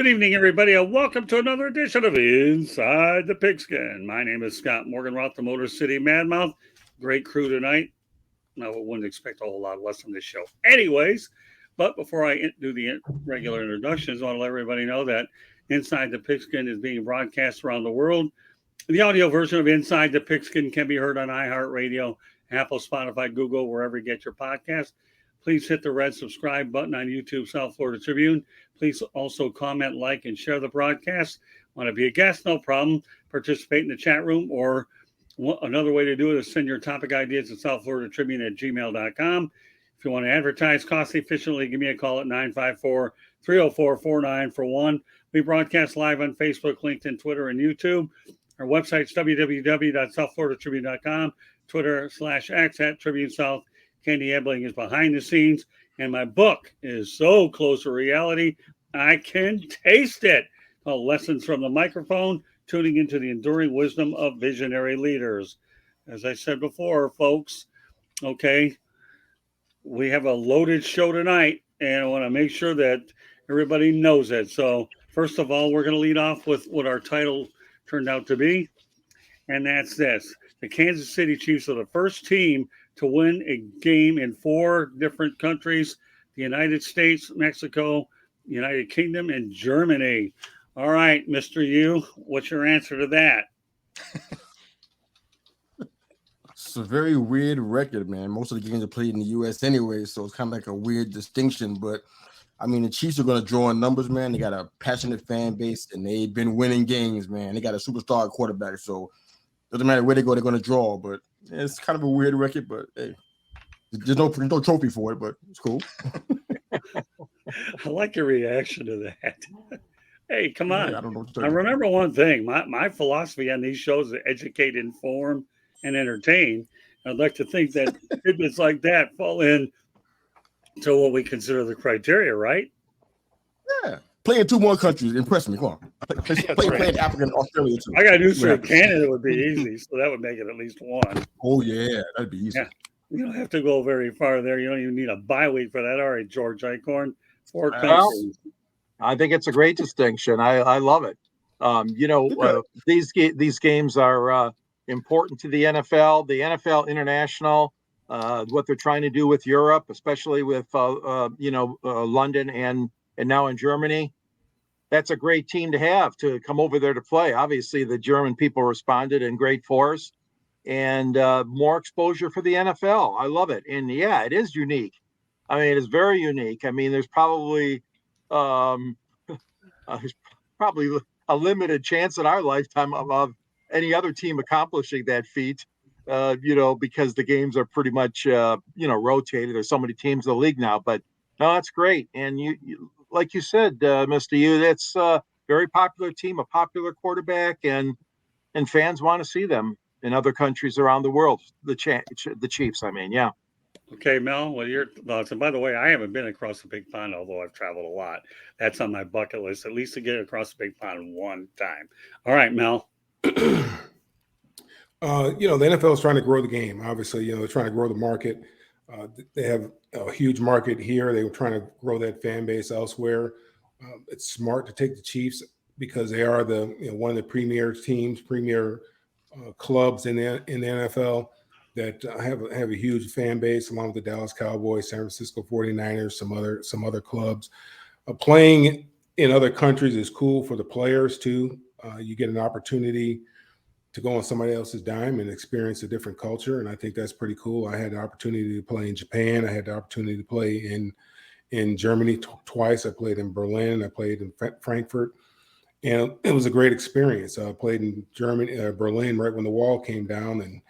Good evening, everybody, and welcome to another edition of Inside the Pigskin. My name is Scott Morganroth, the Motor City Madmouth. Great crew tonight. No, I wouldn't expect a whole lot less from this show. Anyways, but before I do the regular introductions, I want to let everybody know that Inside the Pigskin is being broadcast around the world. The audio version of Inside the Pigskin can be heard on iHeartRadio, Apple, Spotify, Google, wherever you get your podcast. Please hit the red subscribe button on YouTube, South Florida Tribune. Please also comment, like, and share the broadcast. Want to be a guest? No problem. Participate in the chat room, or another way to do it is send your topic ideas to southfloridatribune@gmail.com. If you want to advertise cost efficiently, give me a call at 954-304-4941. We broadcast live on Facebook, LinkedIn, Twitter, and YouTube. Our website's www.southfloridatribune.com, Twitter/X @TribuneSouth. Candy Ebling is behind the scenes, and my book is so close to reality, I can taste it. Called Lessons from the Microphone, Tuning into the Enduring Wisdom of Visionary Leaders. As I said before, folks, okay, we have a loaded show tonight, and I want to make sure that everybody knows it. So, first of all, we're going to lead off with what our title turned out to be, and that's this. The Kansas City Chiefs are the first team to win a game in 4 different countries: the United States, Mexico, United Kingdom, and Germany. All right, Mr. U, what's your answer to that? It's a very weird record, man. Most of the games are played in the U.S. anyway, so it's kind of like a weird distinction. But, I mean, the Chiefs are going to draw in numbers, man. They got a passionate fan base, and they've been winning games, man. They got a superstar quarterback, so doesn't matter where they go, they're going to draw. But it's kind of a weird record, but hey, there's no trophy for it, but it's cool. I like your reaction to that. Hey, come on. Yeah, I don't know what to I remember one thing. My philosophy on these shows is educate, inform, and entertain. I'd like to think that tidbits like that fall in to what we consider the criteria, right? Yeah. Playing 2 more countries, impress me. Come on. Play Africa and Australia too. I got news for you. Canada would be easy, so that would make it at least 1. Oh, yeah. That'd be easy. Yeah. You don't have to go very far there. You don't even need a bye week for that. All right, George Icorn, 4 countries. I think it's a great distinction. I love it. These games are important to the NFL. The NFL International, what they're trying to do with Europe, especially with London and now in Germany. That's a great team to have to come over there to play. Obviously, the German people responded in great force, and more exposure for the NFL. I love it. And yeah, it is unique. I mean, it is very unique. I mean, there's probably a limited chance in our lifetime of any other team accomplishing that feat, because the games are pretty much, rotated. There's so many teams in the league now, but no, that's great. And you like you said, Mr. U, that's a very popular team, a popular quarterback, and fans want to see them in other countries around the world. The Chiefs, I mean, yeah. Okay, Mel, what are your thoughts? And by the way, I haven't been across the Big Pond, although I've traveled a lot. That's on my bucket list, at least to get across the Big Pond 1 time. All right, Mel. The NFL is trying to grow the game. Obviously, they're trying to grow the market. They have a huge market here. They were trying to grow that fan base elsewhere. It's smart to take the Chiefs because they are one of the premier teams, premier clubs in the NFL that have a huge fan base, along with the Dallas Cowboys, San Francisco 49ers, some other clubs. Playing in other countries is cool for the players too. You get an opportunity to go on somebody else's dime and experience a different culture, and I think that's pretty cool. I had the opportunity to play in Japan. I had the opportunity to play in Germany twice. I played in Berlin. I played in Frankfurt, and it was a great experience. I played in Berlin right when the wall came down, and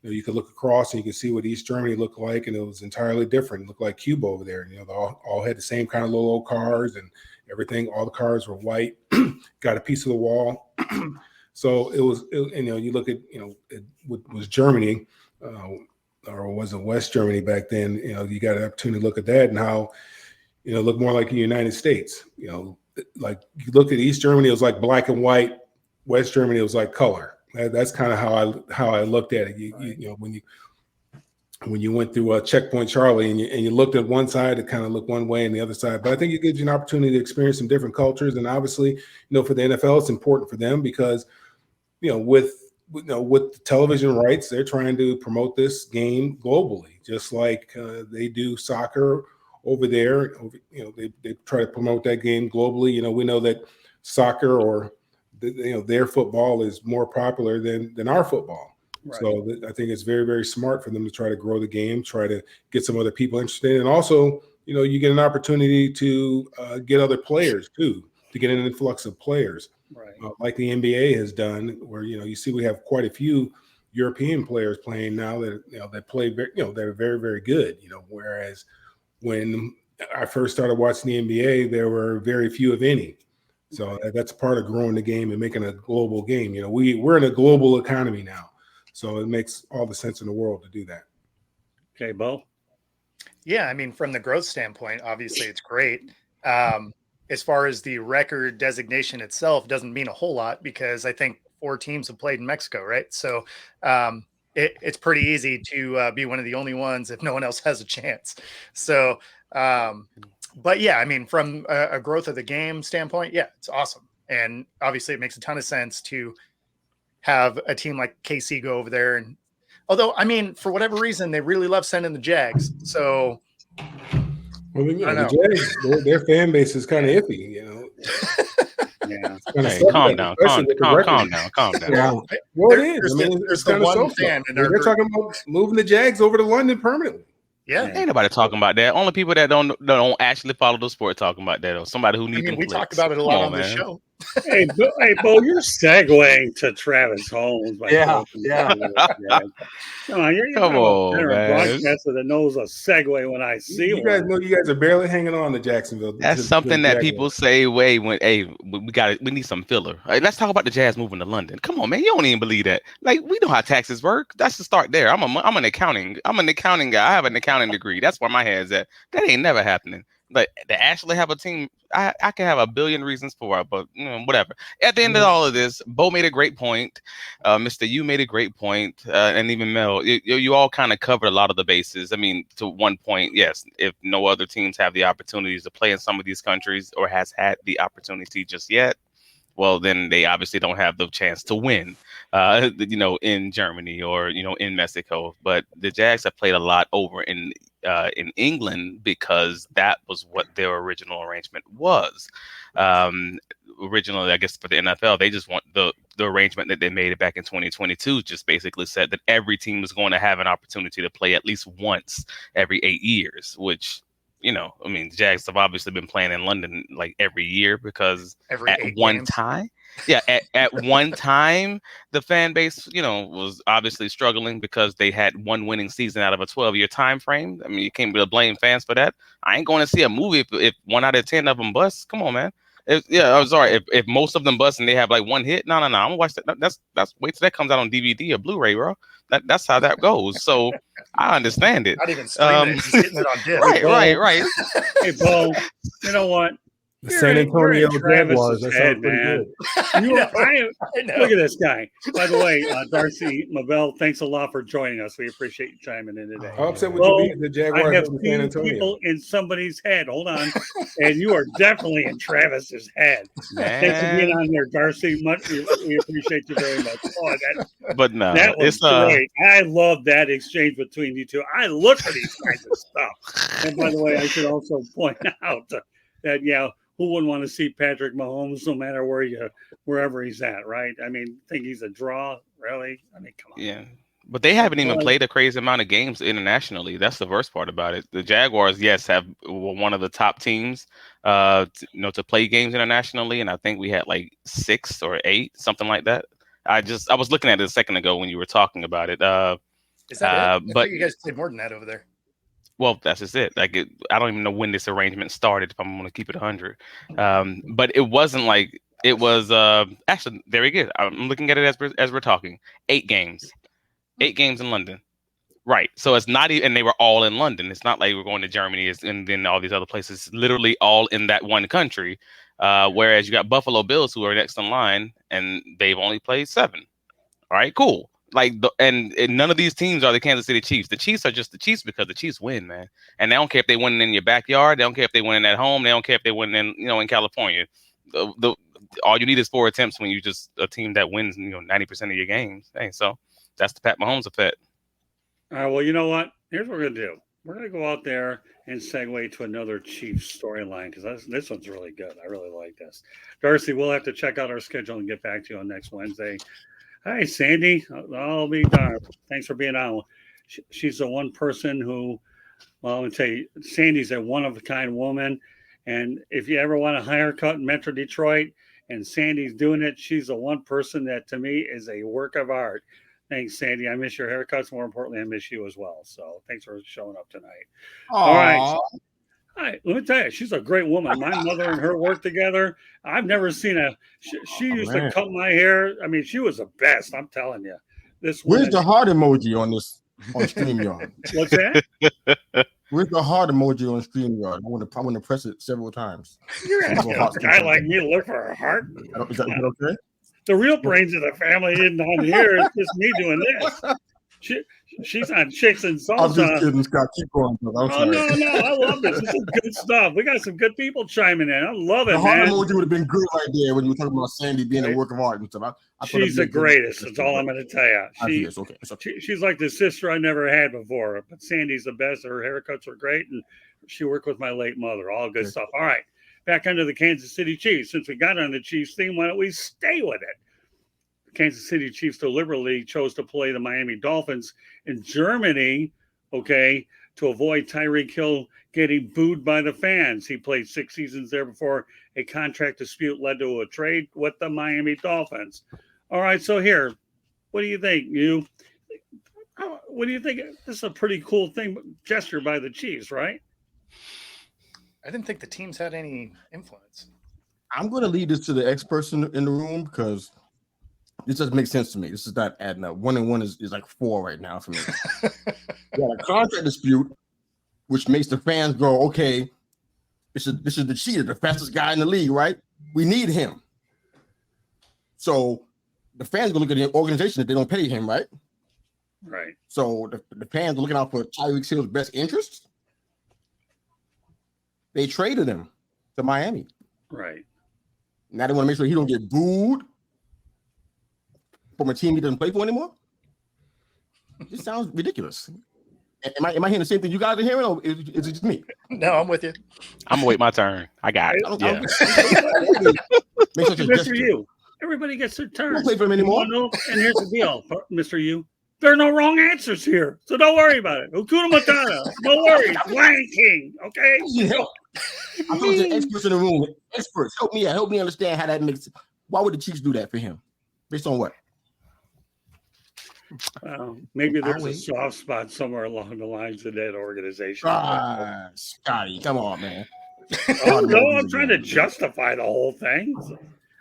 you could look across and you could see what East Germany looked like, and it was entirely different. It looked like Cuba over there. They all had the same kind of little old cars and everything. All the cars were white. Got a piece of the wall. So it was, you look at, it was Germany, or was it West Germany back then? You got an opportunity to look at that and how, it looked more like the United States. Like you looked at East Germany, it was like black and white. West Germany, it was like color. That's kind of how I looked at it. when you went through Checkpoint Charlie and you looked at one side, it kind of looked one way and the other side. But I think it gives you an opportunity to experience some different cultures. And obviously, for the NFL, it's important for them because, with the television rights, they're trying to promote this game globally, just like they do soccer over there. They try to promote that game globally. We know that soccer or their football is more popular than our football. Right. So I think it's very, very smart for them to try to grow the game, try to get some other people interested. And also, you get an opportunity to get other players too, to get an influx of players, right? Like the NBA has done, where, you see we have quite a few European players playing now that play very, that are very, very good, whereas when I first started watching the NBA, there were very few, if any. So that's part of growing the game and making a global game. We're in a global economy now. So it makes all the sense in the world to do that. Okay, Bo? Yeah, I mean, from the growth standpoint, obviously it's great. As far as the record designation itself, doesn't mean a whole lot because I think 4 teams have played in Mexico, right? So it's pretty easy to be one of the only ones if no one else has a chance. So, but yeah, I mean, from a growth of the game standpoint, yeah, it's awesome. And obviously it makes a ton of sense to have a team like KC go over there. And although, I mean, for whatever reason, they really love sending the Jags. So, well, the Jags, their fan base is kind of iffy, Yeah. Hey, calm down. Yeah. Well, it is. It's kind of so fan. They're talking about moving the Jags over to London permanently. Yeah, ain't nobody talking about that. Only people that don't actually follow the sport talking about that, or somebody who needs. We talk about it a lot on the show. Hey, Bo, you're segueing to Travis Holmes. Yeah. Come on, you're Come on, man. Broadcaster that knows a segue when I see you guys know you guys are barely hanging on to Jacksonville. That's something that people say. We need some filler. Right, let's talk about the Jazz moving to London. Come on, man. You don't even believe that. Like, we know how taxes work. That's the start there. I'm an accounting guy. I have an accounting degree. That's where my head's at. That ain't never happening. But to actually have a team, I can have a billion reasons for it, but whatever. At the end of all of this, Bo made a great point. Mr. You made a great point, and even Mel, you all kind of covered a lot of the bases. I mean, to one point, yes, if no other teams have the opportunities to play in some of these countries or has had the opportunity just yet, well, then they obviously don't have the chance to win, in Germany or, in Mexico. But the Jags have played a lot over in England because that was what their original arrangement was. Originally, I guess for the NFL, they just want the arrangement that they made back in 2022 just basically said that every team was going to have an opportunity to play at least once every 8 years, which, the Jags have obviously been playing in London like every year because at one time, the fan base, was obviously struggling because they had one winning season out of a 12-year time frame. I mean, you can't really blame fans for that. I ain't going to see a movie if 1 out of 10 of them bust. Come on, man. I'm sorry. If most of them bust and they have like one hit, no. I'm gonna watch that. That's wait till that comes out on DVD or Blu-ray, bro. That's how that goes. So I understand it. Not even streaming it, just getting it on disc. Right. Hey, Bo, you know what? The San Antonio Jaguars. That sounds pretty good. Look at this guy. By the way, Darcy Mabel, thanks a lot for joining us. We appreciate you chiming in today. How upset would you be the Jaguars? I have from San Antonio? People in somebody's head. Hold on, and you are definitely in Travis's head. Man. Thanks for being on here, Darcy. We appreciate you very much. But no, that was great. I love that exchange between you two. I look for these kinds of stuff. And by the way, I should also point out that who wouldn't want to see Patrick Mahomes no matter wherever he's at, right? I mean, think he's a draw, really? I mean, come on. Yeah. But they haven't even played a crazy amount of games internationally. That's the worst part about it. The Jaguars, yes, were one of the top teams, to play games internationally, and I think we had like 6 or 8, something like that. I was looking at it a second ago when you were talking about it. Is that it? But you guys played more than that over there. Well, that's just it. Like, I don't even know when this arrangement started, if I'm going to keep it 100. But it wasn't like it was. Actually, there we go. I'm looking at it as we're talking. 8 games. 8 games in London. Right. So it's not even, and they were all in London. It's not like we're going to Germany and then all these other places. It's literally all in that one country. Whereas you got Buffalo Bills, who are next in line, and they've only played 7. All right, cool. And none of these teams are the Kansas City Chiefs. The Chiefs are just the Chiefs because the Chiefs win, man. And they don't care if they win in your backyard. They don't care if they win at home. They don't care if they win in California. All you need is 4 attempts when you just a team that wins 90% of your games. Hey, so that's the Pat Mahomes effect. All right. Well, you know what? Here's what we're gonna do. We're gonna go out there and segue to another Chiefs storyline because this one's really good. I really like this. Darcy, we'll have to check out our schedule and get back to you on next Wednesday. Hi, Sandy. I'll be darned. Thanks for being on. She's the one person who, well, I'm going to tell you, Sandy's a one-of-a-kind woman. And if you ever want a haircut in Metro Detroit and Sandy's doing it, she's the one person that, to me, is a work of art. Thanks, Sandy. I miss your haircuts. More importantly, I miss you as well. So thanks for showing up tonight. Aww. All right. Let me tell you, she's a great woman. My mother and her work together. I've never seen she used to cut my hair. I mean, she was the best. I'm telling you. Where's the heart emoji on StreamYard? What's that? Where's the heart emoji on StreamYard? I want to press it several times. You're asking a guy like me to look for a heart. Is that okay? The real brains of the family isn't on here. It's just me doing this. She's on Chicks and Salsa. I'm just kidding, Scott. Keep going. No. I love this. This is good stuff. We got some good people chiming in. I love it, the heart man. emoji would have been good right there when you were talking about Sandy being a work of art and stuff. She's the greatest. That's all I'm going to tell you. It's okay. She's like the sister I never had before. But Sandy's the best. Her haircuts are great. And she worked with my late mother. All good stuff. All right. Back under the Kansas City Chiefs. Since we got on the Chiefs theme, why don't we stay with it? Kansas City Chiefs deliberately chose to play the Miami Dolphins in Germany, to avoid Tyreekhill getting booed by the fans. He played 6 seasons there before a contract dispute led to a trade with the Miami Dolphins. All right, so here, what do you think? What do you think? This is a pretty cool gesture by the Chiefs, right? I didn't think the teams had any influence. I'm going to leave this to the expert in the room because this doesn't make sense to me. This is not adding up. 1 and 1 is like 4 right now for me. You got a contract dispute, which makes the fans go, okay, this is the cheater, the fastest guy in the league, right? We need him. So the fans are going to look at the organization that they don't pay him, right? Right. So the fans are looking out for Tyreek Hill's best interests. They traded him to Miami. Right. Now they want to make sure he don't get booed from a team he doesn't play for anymore. This sounds ridiculous. Am I hearing the same thing you guys are hearing, or is it just me? No, I'm with you. I'm gonna wait my turn. I got it. Mr. U, everybody gets their turn. Don't play for him anymore. And here's the deal, Mr. U. There are no wrong answers here, so don't worry about it. Hakuna Matata. No worries. Lion King. Okay. I'm talking to experts in the room. Experts, help me understand how that makes sense. Why would the Chiefs do that for him? Based on what? Maybe there's a soft spot somewhere along the lines of that organization. Scotty, come on, man. No, I'm trying to justify the whole thing.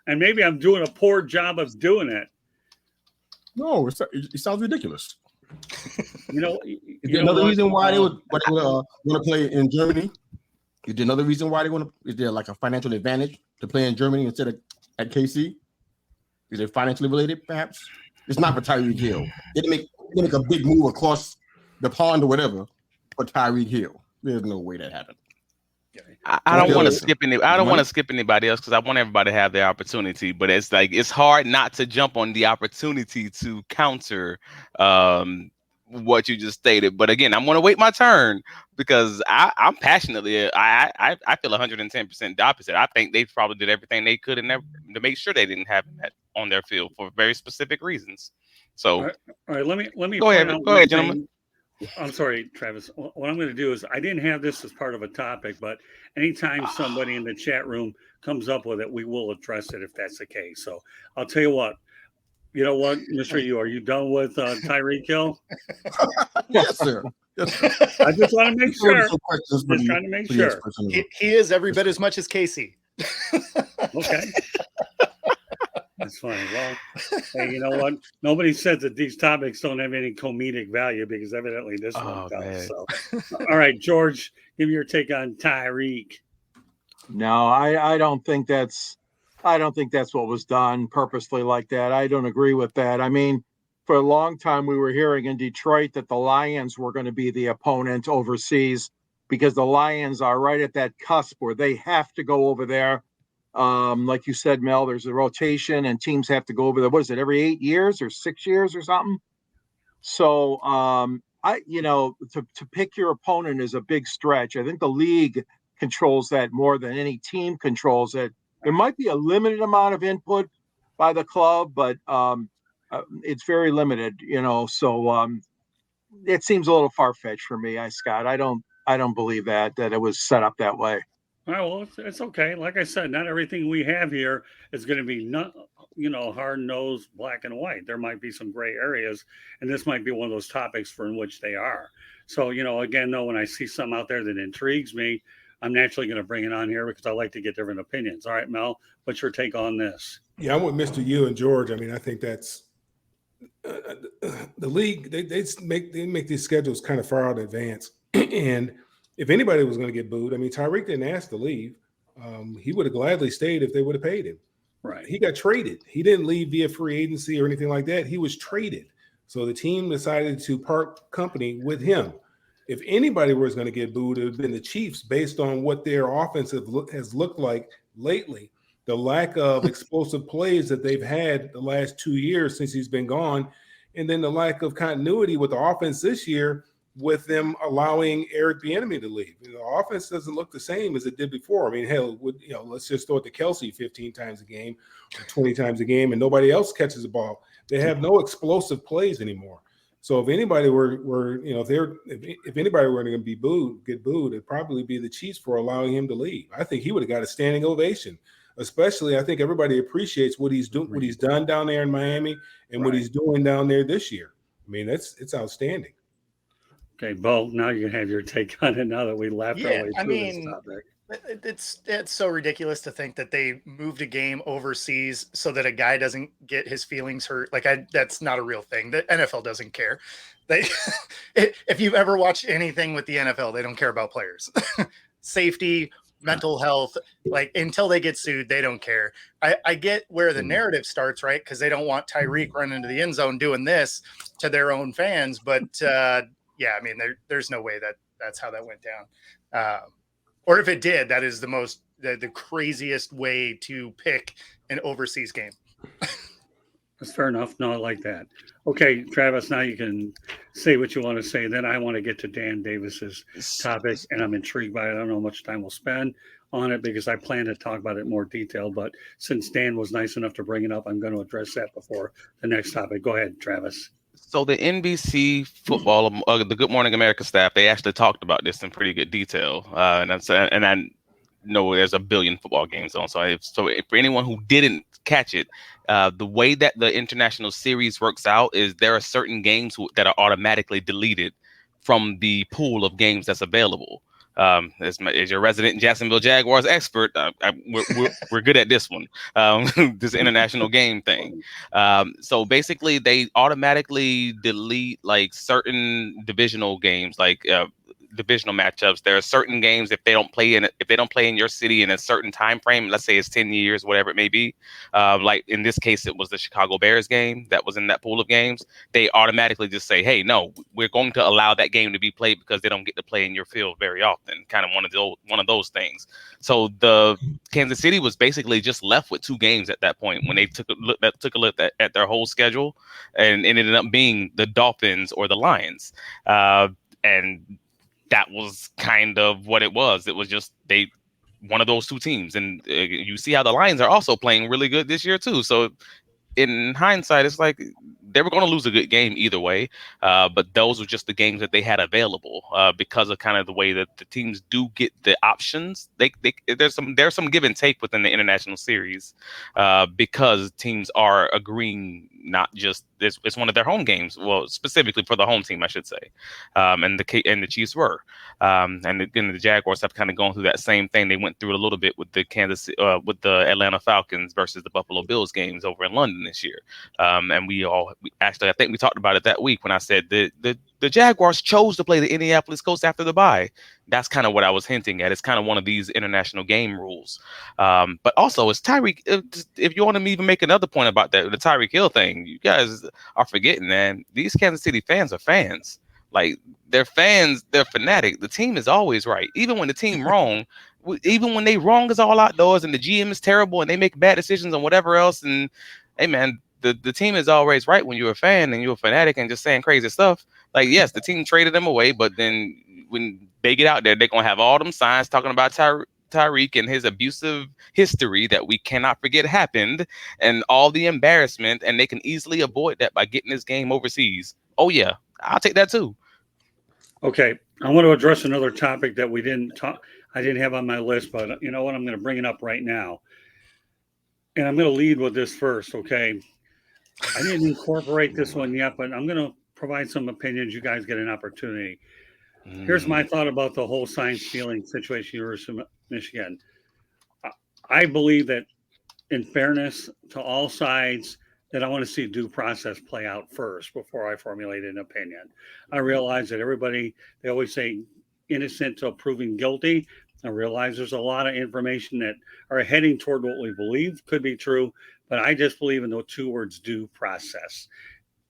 And maybe I'm doing a poor job of doing it. No, it sounds ridiculous. Is there another reason why they would want to play in Germany? Is there another reason why they want to? Is there like a financial advantage to play in Germany instead of at KC? Is it financially related, perhaps? It's not for Tyreek Hill. They make a big move across the pond or whatever for Tyreek Hill. There's no way that happened. I don't want to skip any. I don't want to skip anybody else because I want everybody to have their opportunity. But it's hard not to jump on the opportunity to counter what you just stated. But again, I'm going to wait my turn because I'm passionately. I feel 110% the opposite. I think they probably did everything they could to make sure they didn't have that on their field for very specific reasons. So, all right. Let me go ahead, gentlemen. I'm sorry, Travis. What I'm going to do is I didn't have this as part of a topic, but anytime somebody in the chat room comes up with it, we will address it if that's the case. So I'll tell you what. You know what, Mr. U, are you done with Tyreek Hill? Yes, sir. I just want to make sure. Just trying to make sure. He is every bit as much as Casey. Okay. That's funny. Well, hey, you know what? Nobody says that these topics don't have any comedic value because evidently this one does. So, all right, George, give me your take on Tyreek. No, I don't think that's what was done purposely like that. I don't agree with that. I mean, for a long time we were hearing in Detroit that the Lions were going to be the opponent overseas because the Lions are right at that cusp where they have to go over there. Like you said, Mel, there's a rotation and teams have to go over there. What is it, every 8 years or 6 years or something? So to pick your opponent is a big stretch. I think the league controls that more than any team controls it. There might be a limited amount of input by the club, but it's very limited, So it seems a little far-fetched for me, Scott. I don't believe that it was set up that way. All right, well, it's okay. Like I said, not everything we have here is going to be hard-nosed, black and white. There might be some gray areas, and this might be one of those topics for in which they are. So, again, though, when I see some out there that intrigues me, I'm naturally going to bring it on here because I like to get different opinions. All right, Mel, what's your take on this? Yeah, I'm with Mr. U and George. I mean, I think that's the league. They make these schedules kind of far out in advance, and if anybody was going to get booed, I mean, Tyreek didn't ask to leave. He would have gladly stayed if they would have paid him. Right. He got traded. He didn't leave via free agency or anything like that. He was traded. So the team decided to part company with him. If anybody was going to get booed, it would have been the Chiefs based on what their offense has looked like lately. The lack of explosive plays that they've had the last 2 years since he's been gone, and then the lack of continuity with the offense this year with them allowing Eric Bieniemy to leave. The offense doesn't look the same as it did before. I mean, hell, let's just throw it to Kelsey 15 times a game or 20 times a game, and nobody else catches the ball. They have no explosive plays anymore. So if anybody if anybody were going to get booed, it'd probably be the Chiefs for allowing him to leave. I think he would have got a standing ovation. Especially, I think everybody appreciates what he's doing, what he's done down there in Miami, and what he's doing down there this year. I mean, it's outstanding. Okay, Bo, now you can have your take on it now that we laughed our way through this topic. It's so ridiculous to think that they moved a game overseas so that a guy doesn't get his feelings hurt. That's not a real thing. The NFL doesn't care. If you've ever watched anything with the NFL, they don't care about players. Safety, mental health, until they get sued, they don't care. I get where the narrative starts, right? Because they don't want Tyreek running into the end zone doing this to their own fans. But yeah, I mean, there's no way that's how that went down. Or if it did, that is the craziest way to pick an overseas game. That's fair enough. No, I like that. Okay, Travis, now you can say what you want to say. Then I want to get to Dan Davis's topic, and I'm intrigued by it. I don't know how much time we'll spend on it because I plan to talk about it in more detail. But since Dan was nice enough to bring it up, I'm going to address that before the next topic. Go ahead, Travis. So the NBC football, the Good Morning America staff, they actually talked about this in pretty good detail. And I know there's a billion football games on. So for anyone who didn't catch it, the way that the international series works out is there are certain games that are automatically deleted from the pool of games that's available. As your resident Jacksonville Jaguars expert, we're good at this one, this international game thing. So basically, they automatically delete certain divisional games, divisional matchups. There are certain games if they don't play in your city in a certain time frame, let's say it's 10 years, whatever it may be. Like in this case, it was the Chicago Bears game that was in that pool of games. They automatically just say, hey, no, we're going to allow that game to be played because they don't get to play in your field very often. Kind of one of those things. So the Kansas City was basically just left with 2 games at that point when they took a look at their whole schedule, and it ended up being the Dolphins or the Lions. And that was kind of what it was. It was just one of those 2 teams. And you see how the Lions are also playing really good this year too. So in hindsight, it's like they were going to lose a good game either way. But those were just the games that they had available because of kind of the way that the teams do get the options. There's some give and take within the international series because teams are agreeing not just it's one of their home games. Well, specifically for the home team, I should say. And the Chiefs were. And again, the Jaguars have kind of gone through that same thing. They went through it a little bit with the Atlanta Falcons versus the Buffalo Bills games over in London this year. And I think we talked about it that week when I said the The Jaguars chose to play the Indianapolis Colts after the bye. That's kind of what I was hinting at. It's kind of one of these international game rules. But also, it's Tyreek. If you want to even make another point about that, the Tyreekhill thing, you guys are forgetting, man. These Kansas City fans are fans. Like, they're fans. They're fanatic. The team is always right, even when the team wrong. Even when they wrong is all outdoors and the GM is terrible and they make bad decisions and whatever else. And hey, man, the team is always right when you're a fan and you're a fanatic and just saying crazy stuff. Like, yes, the team traded them away, but then when they get out there, they're going to have all them signs talking about Tyreek and his abusive history that we cannot forget happened and all the embarrassment, and they can easily avoid that by getting this game overseas. Oh, yeah, I'll take that too. Okay, I want to address another topic that I didn't have on my list, but you know what? I'm going to bring it up right now. And I'm going to lead with this first, okay? I didn't incorporate this one yet, but I'm going to provide some opinions. You guys get an opportunity. Here's my thought about the whole sign stealing situation, University of Michigan. I believe that in fairness to all sides, that I want to see due process play out first before I formulate an opinion. I realize that they always say innocent till proven guilty. I realize there's a lot of information that are heading toward what we believe could be true, but I just believe in the two words due process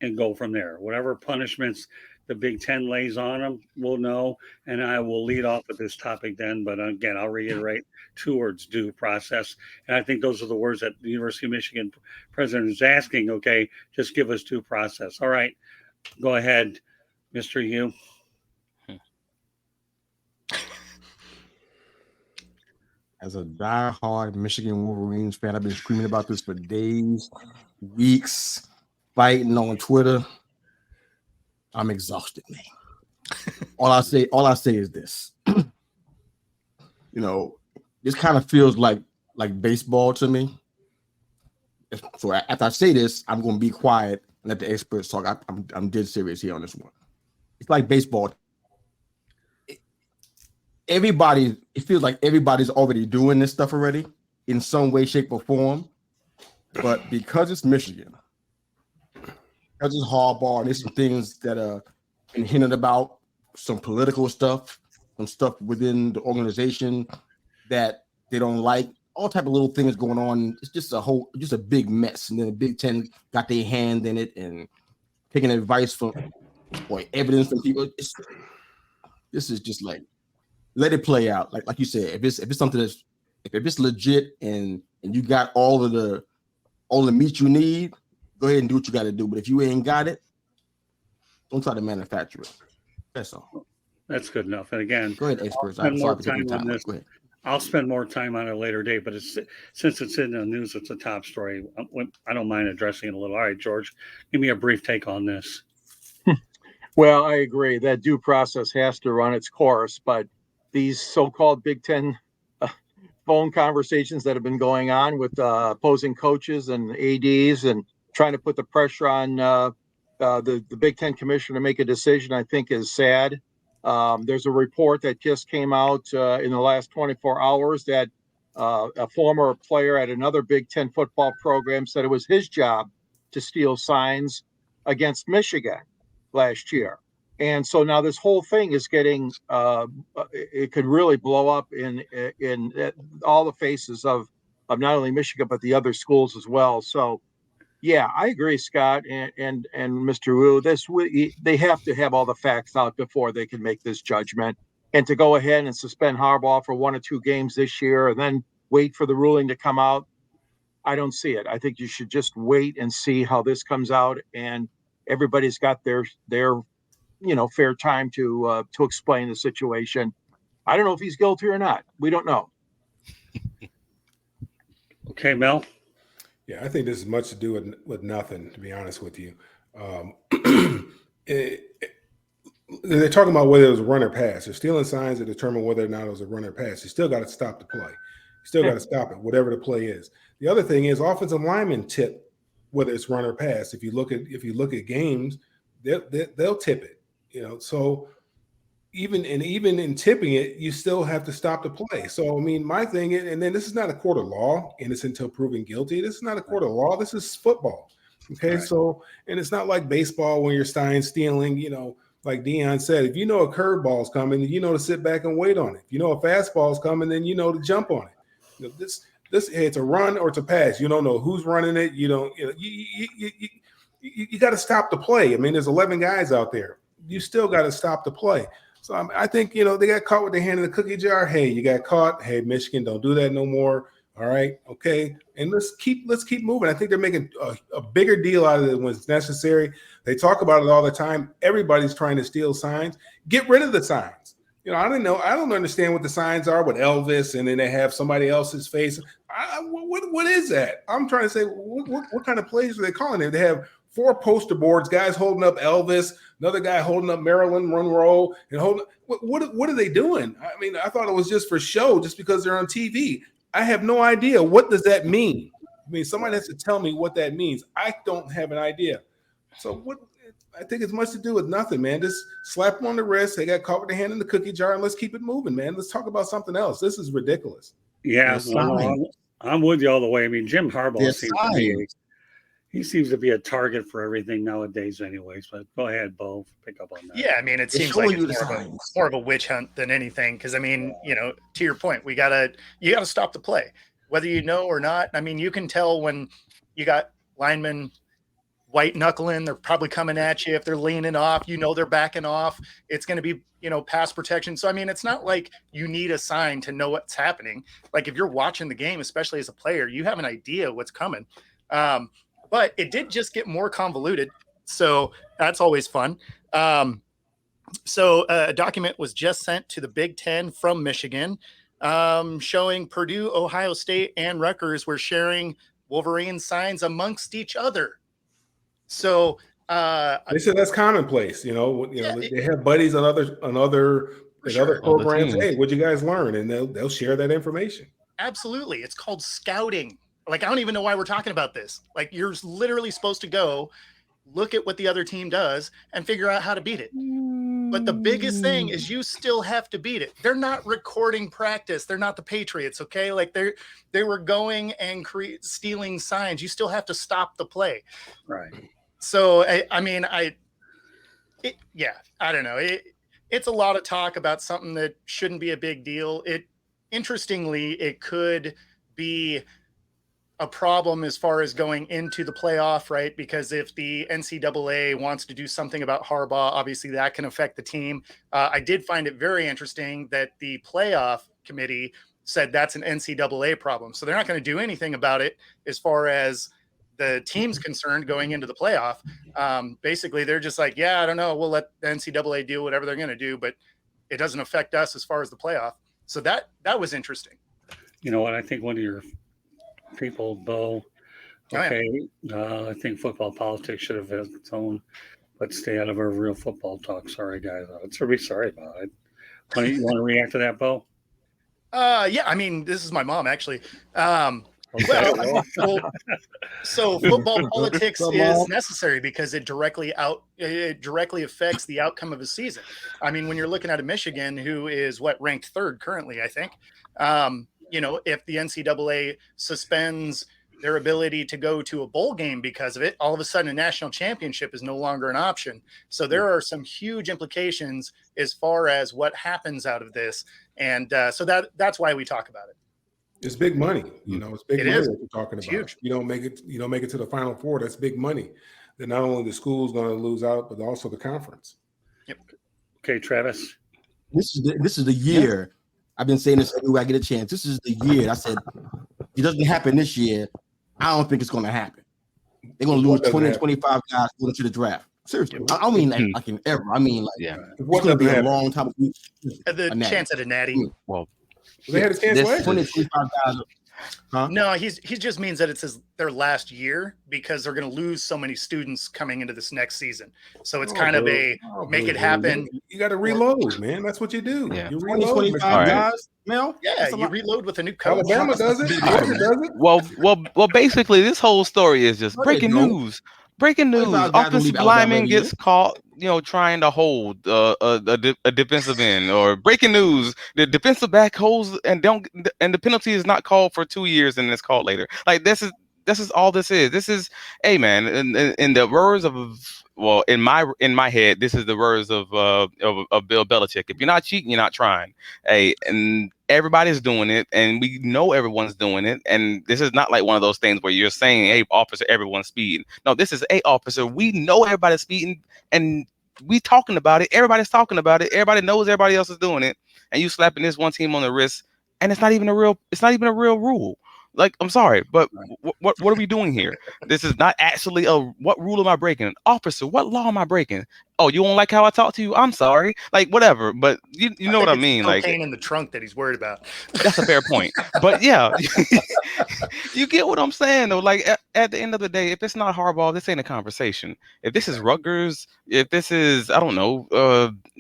and go from there. Whatever punishments the Big Ten lays on them, we'll know. And I will lead off with this topic then. But again, I'll reiterate two words, due process. And I think those are the words that the University of Michigan president is asking. Okay, just give us due process. All right, go ahead, Mr. Hugh. As a diehard Michigan Wolverines fan, I've been screaming about this for days, weeks, fighting on Twitter. I'm exhausted, man. all I say is this. This kind of feels like baseball to me. So after I say this, I'm going to be quiet and let the experts talk. I'm dead serious here on this one. It's like baseball. It feels like everybody's already doing this stuff already in some way, shape, or form. But because it's Michigan, because it's Harbaugh, there's some things that are been hinted about, some political stuff, some stuff within the organization that they don't like, all type of little things going on. It's just a big mess. And then the Big Ten got their hand in it and taking advice or evidence from people. This is just like, let it play out. Like you said, if it's something if it's legit and you got all the meat you need, go ahead and do what you got to do. But if you ain't got it, don't try to manufacture it. That's all. That's good enough. And again, go ahead, experts. I'm more time on this. Go ahead. I'll spend more time on it a later date, but since it's in the news, it's a top story. I don't mind addressing it a little. All right, George, give me a brief take on this. Well, I agree that due process has to run its course, but these so-called Big Ten phone conversations that have been going on with opposing coaches and ADs and trying to put the pressure on the Big Ten commissioner to make a decision, I think is sad. There's a report that just came out in the last 24 hours that a former player at another Big Ten football program said it was his job to steal signs against Michigan last year. And so now this whole thing is getting, it could really blow up in all the faces of not only Michigan, but the other schools as well. So, yeah, I agree, Scott and Mr. Wu. They have to have all the facts out before they can make this judgment. And to go ahead and suspend Harbaugh for 1 or 2 games this year and then wait for the ruling to come out, I don't see it. I think you should just wait and see how this comes out, and everybody's got their fair time to explain the situation. I don't know if he's guilty or not. We don't know. Okay, Mel. Yeah, I think this is much to do with nothing, to be honest with you. They're talking about whether it was a run or pass. They're stealing signs to determine whether or not it was a run or pass. You still got to stop the play. You still got to stop it, whatever the play is. The other thing is offensive linemen tip whether it's run or pass. If you look at games, they'll tip it. So even in tipping it, you still have to stop the play. So, I mean, my thing is, and then this is not a court of law, innocent until proven guilty. This is not a court of law. This is football. Okay. Right. So, and it's not like baseball when you're stealing, like Dion said, if you know a curveball is coming, you know to sit back and wait on it. If you know a fastball is coming, then you know to jump on it. You know, this it's a run or it's a pass. You don't know who's running it. You don't. You got to stop the play. I mean, there's 11 guys out there. You still got to stop the play. So I think they got caught with their hand in the cookie jar. Hey, you got caught. Hey, Michigan, don't do that no more. All right, okay, and let's keep moving. I think they're making a bigger deal out of it when it's necessary. They talk about it all the time. Everybody's trying to steal signs. Get rid of the signs. I don't understand what the signs are with Elvis, and then they have somebody else's face. What is that? I'm trying to say, what kind of plays are they calling it? They have 4 poster boards, guys holding up Elvis, another guy holding up Marilyn Monroe, and holding. What are they doing? I mean, I thought it was just for show, just because they're on TV. I have no idea. What does that mean? I mean, somebody has to tell me what that means. I don't have an idea. So I think it's much to do with nothing, man. Just slap them on the wrist. They got caught with their hand in the cookie jar, and let's keep it moving, man. Let's talk about something else. This is ridiculous. Yeah, I'm with you all the way. I mean, Jim Harbaugh seems to be a target for everything nowadays anyways, but go ahead, Bo, pick up on that. Yeah, I mean, it seems like it's more of a witch hunt than anything, because I mean, to your point, you gotta stop the play, whether you know or not. I mean, you can tell when you got linemen white knuckling, they're probably coming at you. If they're leaning off, they're backing off. It's going to be pass protection. So I mean, it's not like you need a sign to know what's happening. Like if you're watching the game, especially as a player, you have an idea what's coming. But it did just get more convoluted. So that's always fun. So a document was just sent to the Big Ten from Michigan, showing Purdue, Ohio State, and Rutgers were sharing Wolverine signs amongst each other. So they said that's commonplace. They have buddies on other programs. Hey, what'd you guys learn? And they'll share that information. Absolutely. It's called scouting. Like, I don't even know why we're talking about this. Like, you're literally supposed to go look at what the other team does and figure out how to beat it. But the biggest thing is you still have to beat it. They're not recording practice. They're not the Patriots, okay? Like, they were going and stealing signs. You still have to stop the play. Right. So, I don't know. It's a lot of talk about something that shouldn't be a big deal. Interestingly, it could be a problem as far as going into the playoff, right? Because if the NCAA wants to do something about Harbaugh, obviously that can affect the team. I did find it very interesting that the playoff committee said that's an NCAA problem. So they're not going to do anything about it as far as the team's concerned going into the playoff. Basically, they're just like, I don't know. We'll let the NCAA do whatever they're going to do, but it doesn't affect us as far as the playoff. So that was interesting. You know what? I think one of your people, Bo. Okay, I think football politics should have its own. Let's stay out of our real football talk. Sorry, guys. It's really sorry about it. You want to react to that, Bo? Yeah. I mean, this is my mom, actually. So football politics is necessary because it directly affects the outcome of a season. I mean, when you're looking at a Michigan who is ranked 3rd currently, I think. If the NCAA suspends their ability to go to a bowl game because of it, all of a sudden a national championship is no longer an option. So there are some huge implications as far as what happens out of this. And so that's why we talk about it. It's big money. It's big money that we're talking It's about. huge. You don't make it to the Final Four. That's big money. Then not only the school's going to lose out, but also the conference. Yep. Okay, Travis. This is the year. I've been saying this everywhere I get a chance. This is the year. I said, if it doesn't happen this year, I don't think it's going to happen. They're going to lose 20 and 25 guys going to the draft. Seriously. I don't mean like in ever. I mean, it's going to be a long time. The chance at a natty. Well, they had a chance last 20, 25 guys. Huh? No, he just means that it's their last year because they're going to lose so many students coming into this next season. So it's kind of make it happen. You got to reload, man. That's what you do. Yeah. You 20, reload. 25 guys, Mel? Yeah, you reload with a new coach. Alabama does it. Georgia does it. Well. Basically, this whole story is just breaking news. Breaking news: offensive lineman gets caught, trying to hold a defensive end. Or breaking news: the defensive back holds and the penalty is not called for 2 years and it's called later. Like that's all this is. This is, hey man, in the words of, well, in my head, this is the words of Bill Belichick. If you're not cheating, you're not trying. Hey, and everybody's doing it, and we know everyone's doing it. And this is not like one of those things where you're saying, hey, officer, everyone's speeding. No, this is, hey, officer, we know everybody's speeding, and we talking about it. Everybody's talking about it. Everybody knows everybody else is doing it, and you slapping this one team on the wrist, and it's not even a real rule. Like, I'm sorry, but what are we doing here? This is not actually what rule am I breaking? Officer, what law am I breaking? Oh, you won't like how I talk to you? I'm sorry. Like, whatever. But you know what I mean? Cocaine Like, in the trunk that he's worried about. That's a fair point. But yeah, you get what I'm saying though. Like at the end of the day, if it's not Harbaugh, this ain't a conversation. If this is Rutgers, if this is, I don't know,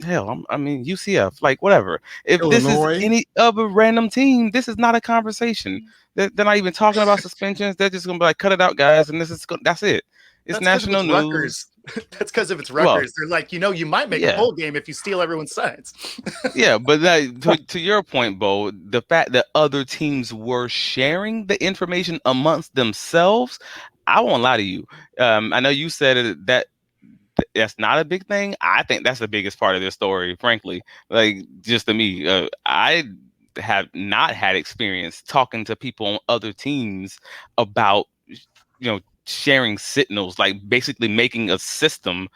UCF, like whatever. If Illinois. This is any other random team, this is not a conversation. They're not even talking about suspensions. They're just gonna be like, cut it out, guys, and that's it. It's national news. Rutgers. That's because if it's Rutgers, Well, they're like, you might make a bowl game if you steal everyone's signs. Yeah, but to your point, Bo, the fact that other teams were sharing the information amongst themselves, I won't lie to you. I know you said that's not a big thing. I think that's the biggest part of this story, frankly. Like, just to me, I have not had experience talking to people on other teams about, sharing signals, like basically making a system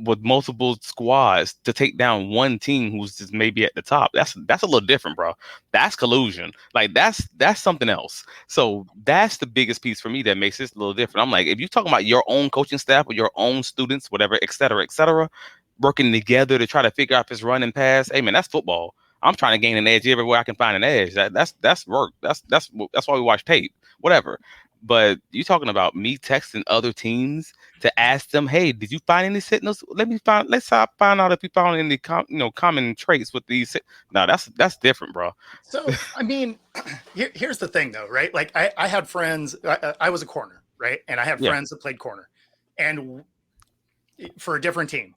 with multiple squads to take down one team who's just maybe at the top. That's a little different, bro. That's collusion. Like that's something else. So that's the biggest piece for me that makes this a little different. I'm like, if you're talking about your own coaching staff or your own students, whatever, et cetera, working together to try to figure out if it's run and pass, hey man, that's football. I'm trying to gain an edge everywhere I can find an edge. That's work. That's why we watch tape, whatever. But you talking about me texting other teams to ask them, hey, did you find any signals? Let's find out if you found any common traits with these. No, that's different, bro. So I mean, here's the thing though, right? Like I had friends. I was a corner, right? And I had friends that played corner, and for a different team,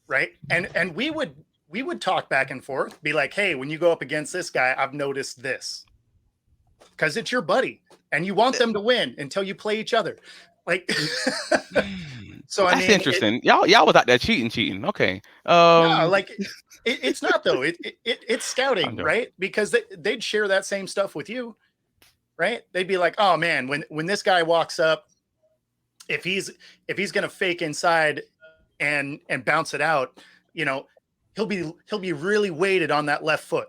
right? And we would talk back and forth, be like, hey, when you go up against this guy, I've noticed this. Because it's your buddy and you want them to win until you play each other. Like, so that's interesting. Y'all was out there cheating. Okay. No, like it's not though. It's scouting, right? Because they'd share that same stuff with you, right? They'd be like, oh man, when this guy walks up, if he's gonna fake inside and bounce it out, he'll be really weighted on that left foot.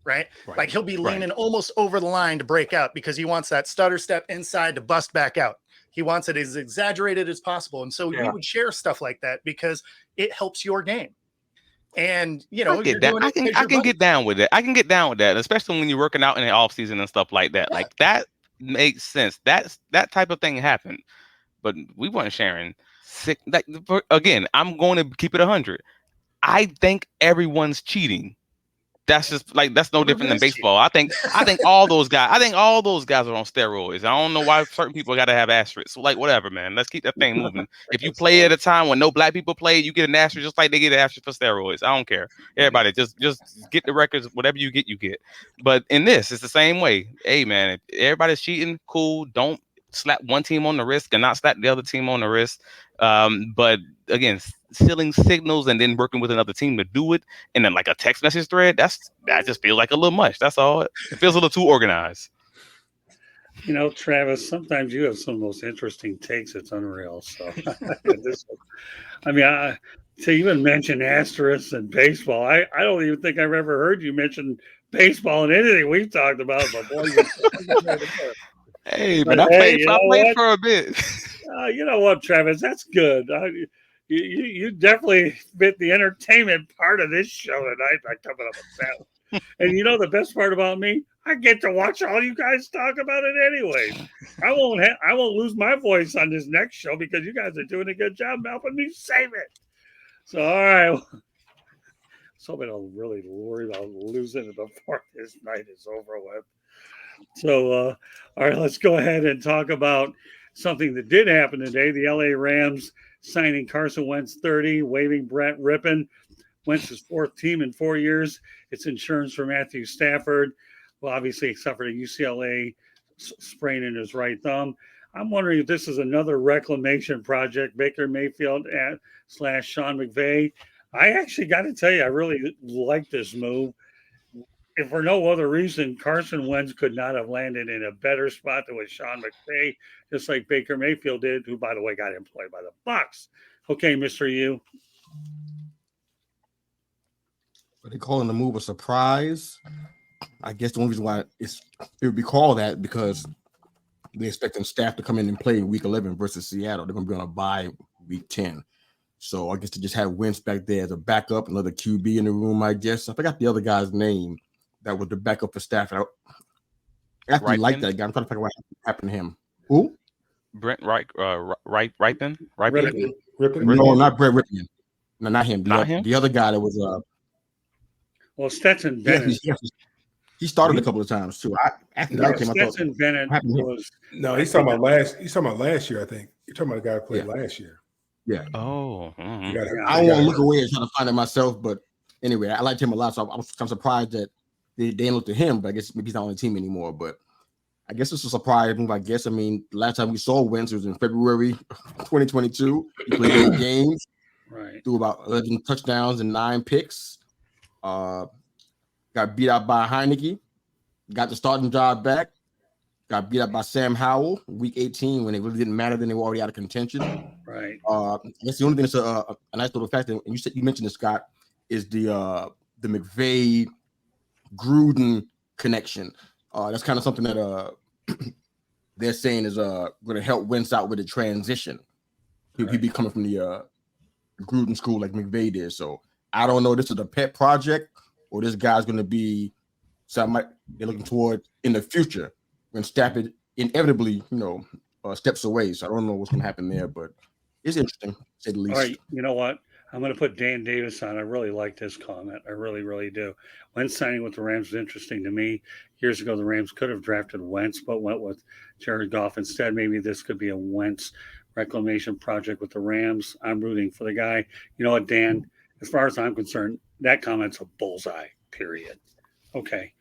Right? Like he'll be leaning almost over the line to break out because he wants that stutter step inside to bust back out. He wants it as exaggerated as possible. And so we would share stuff like that because it helps your game. And, I can get down with it. I can get down with that, especially when you're working out in the off season and stuff like that. Yeah. Like that makes sense. That type of thing happened, but we weren't sharing sick. Again, I'm going to keep it 100. I think everyone's cheating. That's just like that's no different than baseball. I think all those guys. I think all those guys are on steroids. I don't know why certain people got to have asterisks. So like whatever, man. Let's keep that thing moving. If you play at a time when no black people play, you get an asterisk just like they get an asterisk for steroids. I don't care. Everybody just get the records. Whatever you get, you get. But in this, it's the same way. Hey man, if everybody's cheating, cool. Don't slap one team on the wrist and not slap the other team on the wrist. But again, stealing signals and then working with another team to do it, and then like a text message thread, that just feels like a little much. That's all. It feels a little too organized. Travis, sometimes you have some of the most interesting takes. It's unreal. So, to even mention asterisks and baseball, I don't even think I've ever heard you mention baseball in anything we've talked about. But boy, hey, but I played for a bit. You know what, Travis? That's good. You definitely fit the entertainment part of this show tonight by coming up with that. And the best part about me, I get to watch all you guys talk about it anyway. I won't lose my voice on this next show because you guys are doing a good job helping me save it. So all right. So I don't really worry about losing it before this night is over with. So all right, let's go ahead and talk about something that did happen today. The LA Rams signing Carson Wentz 30, waiving brettrypien. Wentz's fourth team in 4 years. It's insurance for Matthew Stafford. Well, obviously he suffered a UCLA sprain in his right thumb. I'm wondering if this is another reclamation project, Baker Mayfield / Sean McVay. I actually got to tell you, I really like this move. If for no other reason, Carson Wentz could not have landed in a better spot than with Sean McVay, just like Baker Mayfield did, who, by the way, got employed by the Bucs. Okay, Mr. U. But they calling the move a surprise. I guess the only reason why it would be called that because they're expecting staff to come in and play week 11 versus Seattle. They're going to be on a bye week 10. So I guess they just have Wentz back there as a backup, another QB in the room, I guess. I forgot the other guy's name that was the backup for Stafford. I actually like that guy. I'm trying to figure out what happened to him. Who? Brent Rypien? No, not Brett Rypien. No, not him. Him? The other guy that was well, Stetson Bennett. He started a couple of times too. Stetson Bennett was. No, he's talking about last year. I think you're talking about the guy who played last year. Yeah. Oh. I don't want to look away and try to find it myself, but anyway, I liked him a lot. So I'm surprised that they didn't look to him. But I guess maybe he's not on the team anymore. But I guess it's a surprise move. I guess. I mean, the last time we saw Wentz was in February 2022. He played 8 games, right? Threw about 11 touchdowns and 9 picks. Got beat out by Heineke. Got the starting job back. Got beat up by Sam Howell week 18 when it really didn't matter. Then they were already out of contention. Right. I guess the only thing that's a nice little fact, and you mentioned this, Scott, is the McVay Gruden connection. That's kind of something that they're saying is going to help Wentz out with the transition. He'll be coming from the Gruden school like McVay did. So I don't know if this is a pet project or this guy's going to be something they're looking toward in the future when Stafford inevitably, steps away. So I don't know what's going to happen there, but it's interesting, to say the least. All right, you know what? I'm going to put Dan Davis on. I really like this comment. I really, really do. Wentz signing with the Rams is interesting to me. Years ago, the Rams could have drafted Wentz, but went with Jared Goff instead. Maybe this could be a Wentz reclamation project with the Rams. I'm rooting for the guy. You know what, Dan? As far as I'm concerned, that comment's a bullseye, period. Okay.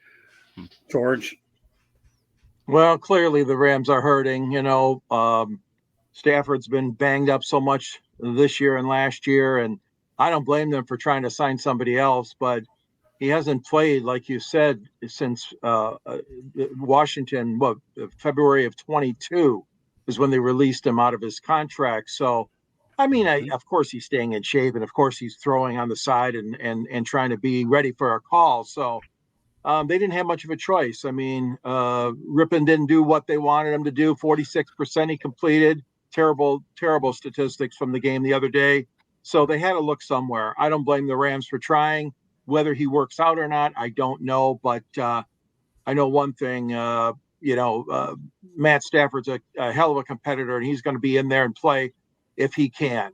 George? Well, clearly the Rams are hurting. Stafford's been banged up so much this year and last year, and I don't blame them for trying to sign somebody else, but he hasn't played, like you said, since Washington, February of 22 is when they released him out of his contract. So, I mean, of course he's staying in shape, and of course he's throwing on the side and trying to be ready for a call. So they didn't have much of a choice. I mean, Rypien didn't do what they wanted him to do. 46% he completed. Terrible statistics from the game the other day. So they had to look somewhere. I don't blame the Rams for trying. Whether he works out or not, I don't know. But I know one thing, Matt Stafford's a hell of a competitor, and he's going to be in there and play if he can.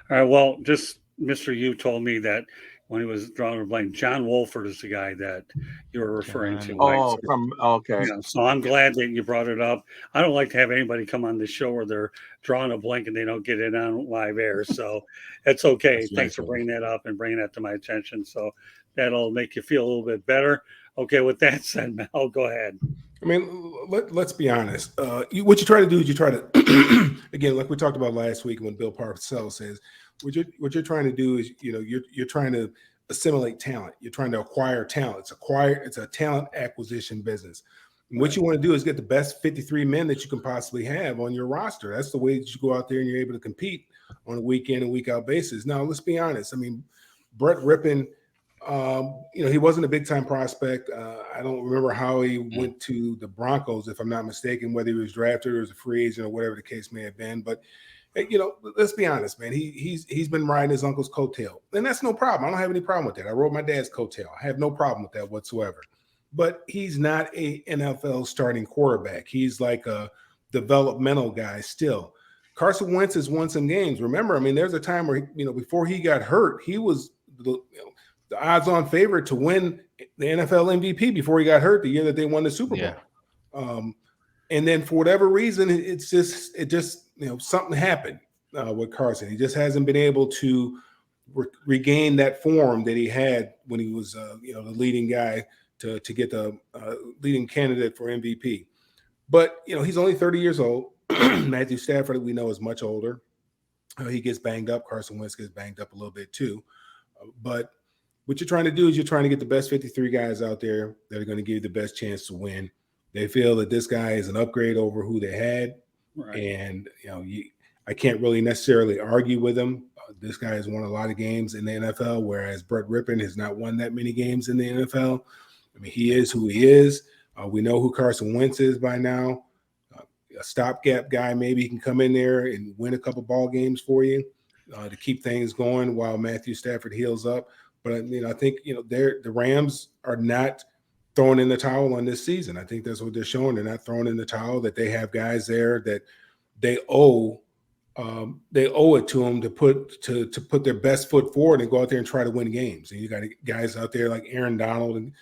All right, well, just Mr. Yu told me that when he was drawing a blank, John Wolford is the guy that you were referring to. Oh, okay. Yeah, so I'm glad that you brought it up. I don't like to have anybody come on the show where they're drawing a blank and they don't get it on live air. So it's okay. Thanks for bringing that up and bringing that to my attention. So that'll make you feel a little bit better. Okay, with that said, Mel, go ahead. I mean, let's be honest. What you try to do is you try to, again, like we talked about last week when BillParcells says, what you're trying to do is, you're trying to assimilate talent. You're trying to acquire talent. It's a talent acquisition business. And what you want to do is get the best 53 men that you can possibly have on your roster. That's the way that you go out there and you're able to compete on a week in and week out basis. Now, let's be honest. I mean, Brett Rypien, he wasn't a big time prospect. I don't remember how he went to the Broncos, if I'm not mistaken, whether he was drafted or as a free agent or whatever the case may have been. But let's be honest, man. He's been riding his uncle's coattail, and that's no problem. I don't have any problem with that. I rode my dad's coattail. I have no problem with that whatsoever. But he's not a NFL starting quarterback. He's like a developmental guy still. Carson Wentz has won some games. Remember, I mean, there's a time where before he got hurt, he was the odds-on favorite to win the NFL MVP before he got hurt the year that they won the Super Bowl. Yeah. And then for whatever reason, it just something happened with Carson. He just hasn't been able to regain that form that he had when he was the leading guy to get the leading candidate for MVP. But, he's only 30 years old. Matthew Stafford, we know, is much older. He gets banged up. Carson Wentz gets banged up a little bit too. But what you're trying to do is you're trying to get the best 53 guys out there that are going to give you the best chance to win. They feel that this guy is an upgrade over who they had. Right. And, I can't really necessarily argue with him. This guy has won a lot of games in the NFL, whereas brettrypien has not won that many games in the NFL. I mean, he is who he is. We know who Carson Wentz is by now. A stopgap guy, maybe he can come in there and win a couple ball games for you to keep things going while Matthew Stafford heals up. But I think the Rams are not throwing in the towel on this season. I think that's what they're showing. They're not throwing in the towel. That they have guys there that they owe it to them to put their best foot forward and go out there and try to win games. And you got guys out there like Aaron Donald and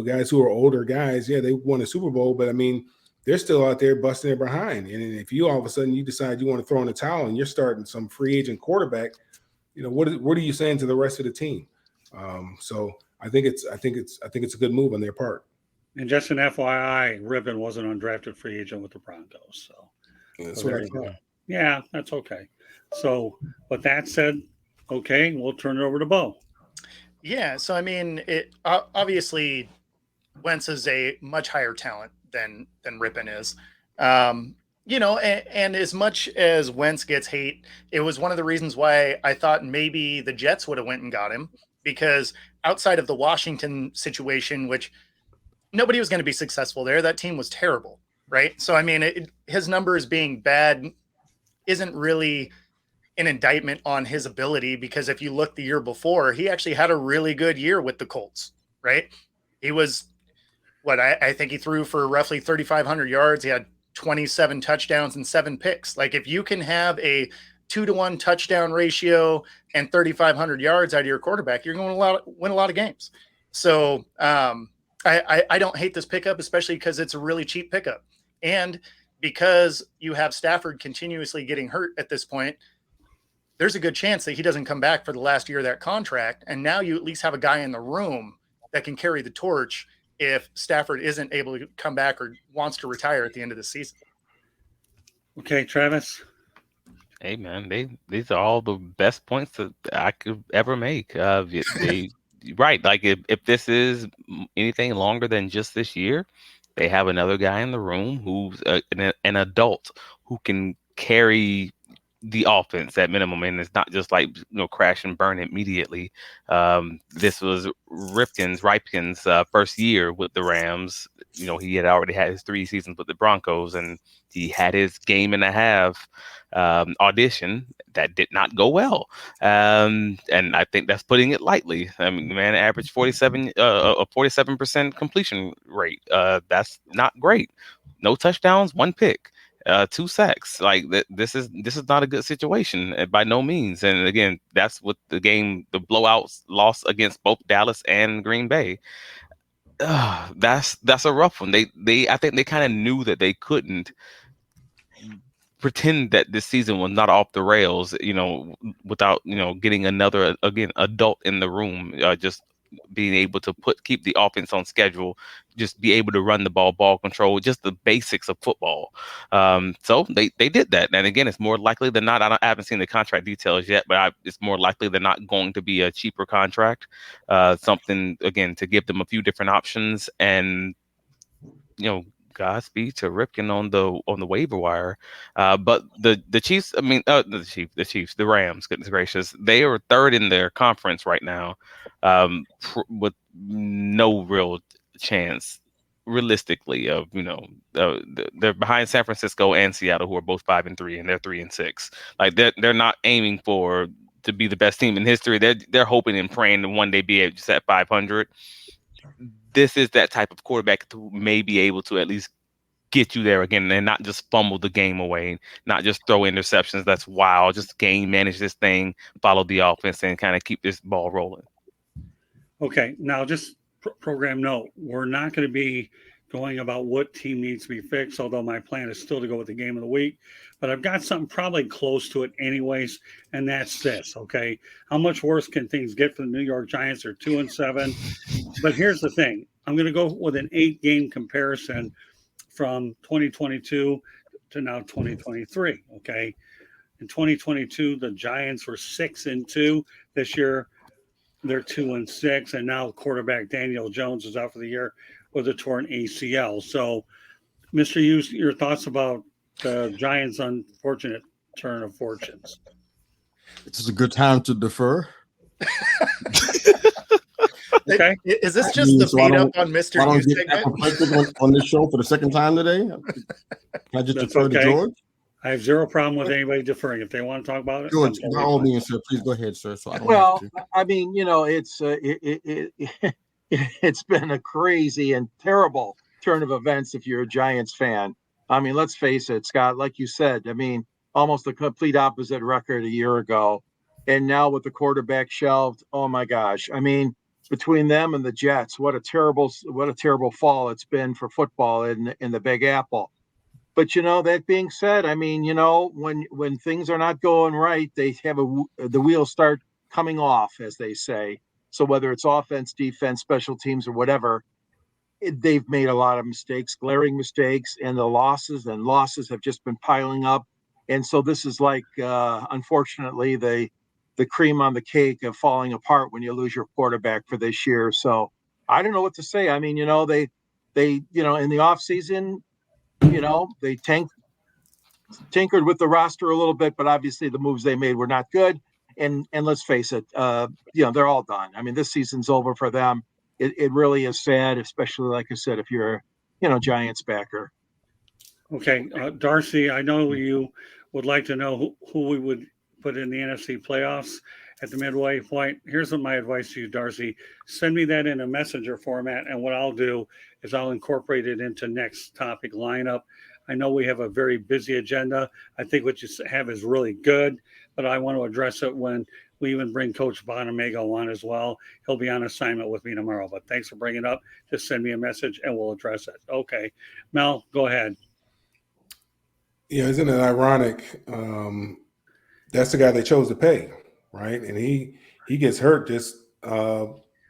guys who are older guys. Yeah, they won a Super Bowl, but I mean, they're still out there busting their behind. And if you all of a sudden you decide you want to throw in the towel and you're starting some free agent quarterback, what are you saying to the rest of the team? So I think it's a good move on their part. And just an FYI, Rypien was an undrafted free agent with the Broncos. So that's what I thought. Yeah, that's okay. So with that said, okay, we'll turn it over to Bo. Yeah. So I mean, it obviously Wentz is a much higher talent than Rypien is. And as much as Wentz gets hate, it was one of the reasons why I thought maybe the Jets would have went and got him, because outside of the Washington situation, which nobody was going to be successful there, that team was terrible, right? So, I mean, his numbers being bad isn't really an indictment on his ability, because if you look the year before, he actually had a really good year with the Colts, right? He was I think he threw for roughly 3,500 yards. He had 27 touchdowns and 7 picks. Like, if you can have a 2-to-1 touchdown ratio and 3,500 yards out of your quarterback, you're going to win a lot of games. So I don't hate this pickup, especially because it's a really cheap pickup. And because you have Stafford continuously getting hurt at this point, there's a good chance that he doesn't come back for the last year of that contract. And now you at least have a guy in the room that can carry the torch if Stafford isn't able to come back or wants to retire at the end of the season. Okay, Travis. Hey man, these are all the best points that I could ever make. Right, like if this is anything longer than just this year, they have another guy in the room who's an adult who can carry the offense at minimum, and it's not just like crash and burn immediately. This was Rypien's first year with the Rams. He had already had his 3 seasons with the Broncos, and he had his game and a half audition that did not go well. And I think that's putting it lightly. I mean, the man averaged 47% completion rate. That's not great. No touchdowns, 1 pick. 2 sacks. Like this is not a good situation by no means. And again, that's what the blowout loss against both Dallas and Green Bay. That's a rough one. I think they kind of knew that they couldn't pretend that this season was not off the rails, without getting another adult in the room, just being able to keep the offense on schedule, just be able to run the ball control, just the basics of football. So they did that. And again, it's more likely than not, I haven't seen the contract details yet, but it's more likely than not going to be a cheaper contract, something again to give them a few different options. And Godspeed to Rypien on the waiver wire. But the Chiefs, the Rams, goodness gracious, they are 3rd in their conference right now, with no real chance realistically of, they're behind San Francisco and Seattle, who are both 5-3, and they're 3-6. Like they're not aiming to be the best team in history. They're hoping and praying to one day be able to set 500. This is that type of quarterback who may be able to at least get you there again and not just fumble the game away, not just throw interceptions. That's wild. Just manage this thing, follow the offense, and kind of keep this ball rolling. Okay, now just program note. We're not going to be going about what team needs to be fixed, although my plan is still to go with the game of the week. But I've got something probably close to it anyways, and that's this, okay? How much worse can things get for the New York Giants? They're 2-7. But here's the thing. I'm going to go with an 8-game comparison from 2022 to now 2023. Okay. In 2022, the Giants were 6-2. This year, they're 2-6. And now quarterback Daniel Jones is out for the year with a torn ACL. So, Mr. Hughes, your thoughts about the Giants' unfortunate turn of fortunes? This is a good time to defer. Okay. Is this just the beat up on Mr. Hughes segment? on this show for the second time today? Can I just That's defer to okay. George? I have zero problem with anybody deferring. If they want to talk about it, George, I'm by all means, sir, please go ahead, sir. So I don't Well, have to. I mean, it's been a crazy and terrible turn of events if you're a Giants fan. I mean, let's face it, Scott, like you said, I mean, almost a complete opposite record a year ago. And now with the quarterback shelved, oh my gosh. I mean, between them and the Jets, what a terrible fall it's been for football in the Big Apple. But that being said, I mean, when things are not going right, they have the wheels start coming off, as they say. So whether it's offense, defense, special teams, or whatever, they've made a lot of mistakes, glaring mistakes, and the losses have just been piling up. And so this is like, unfortunately, the cream on the cake of falling apart when you lose your quarterback for this year. So I don't know what to say. I mean, they in the offseason, they tinkered with the roster a little bit, but obviously the moves they made were not good. And let's face it, they're all done. I mean, this season's over for them. It really is sad, especially, like I said, if you're Giants backer. Okay, Darcy, I know you would like to know who we would put in the NFC playoffs at the midway point. Here's my advice to you, Darcy. Send me that in a messenger format, and what I'll do is I'll incorporate it into next topic lineup. I know we have a very busy agenda. I think what you have is really good, but I want to address it when we even bring Coach Bonamego on as well. He'll be on assignment with me tomorrow, but thanks for bringing it up. Just send me a message and we'll address it. Okay. Mel, go ahead. Yeah, isn't it ironic? That's the guy they chose to pay, right? And he gets hurt just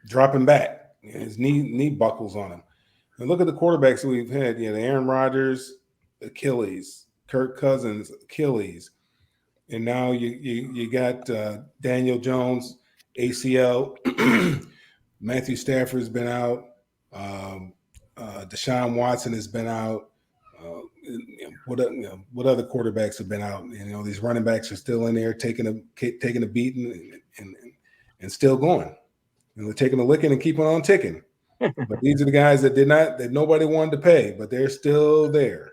dropping back. His knee buckles on him. And look at the quarterbacks that we've had. The Aaron Rodgers, Achilles, Kirk Cousins, Achilles. And now you got Daniel Jones, ACL. Matthew Stafford's been out. Deshaun Watson has been out. What other quarterbacks have been out? These running backs are still in there taking a beating and still going. They're taking a licking and keeping on ticking. But these are the guys that nobody wanted to pay, but they're still there.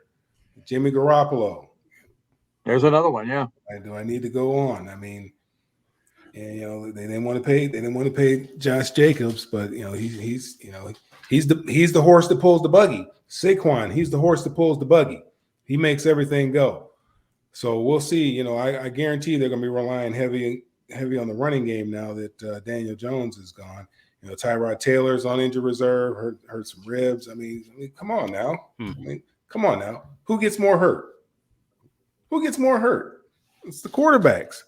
Jimmy Garoppolo. There's another one, yeah. Do I need to go on? I mean, they didn't want to pay. They didn't want to pay Josh Jacobs, but he's the horse that pulls the buggy. Saquon, he's the horse that pulls the buggy. He makes everything go. So we'll see. I guarantee they're going to be relying heavy on the running game now that Daniel Jones is gone. Tyrod Taylor's on injured reserve, hurt some ribs. I mean, come on now. Come on now. Who gets more hurt? It's the quarterbacks.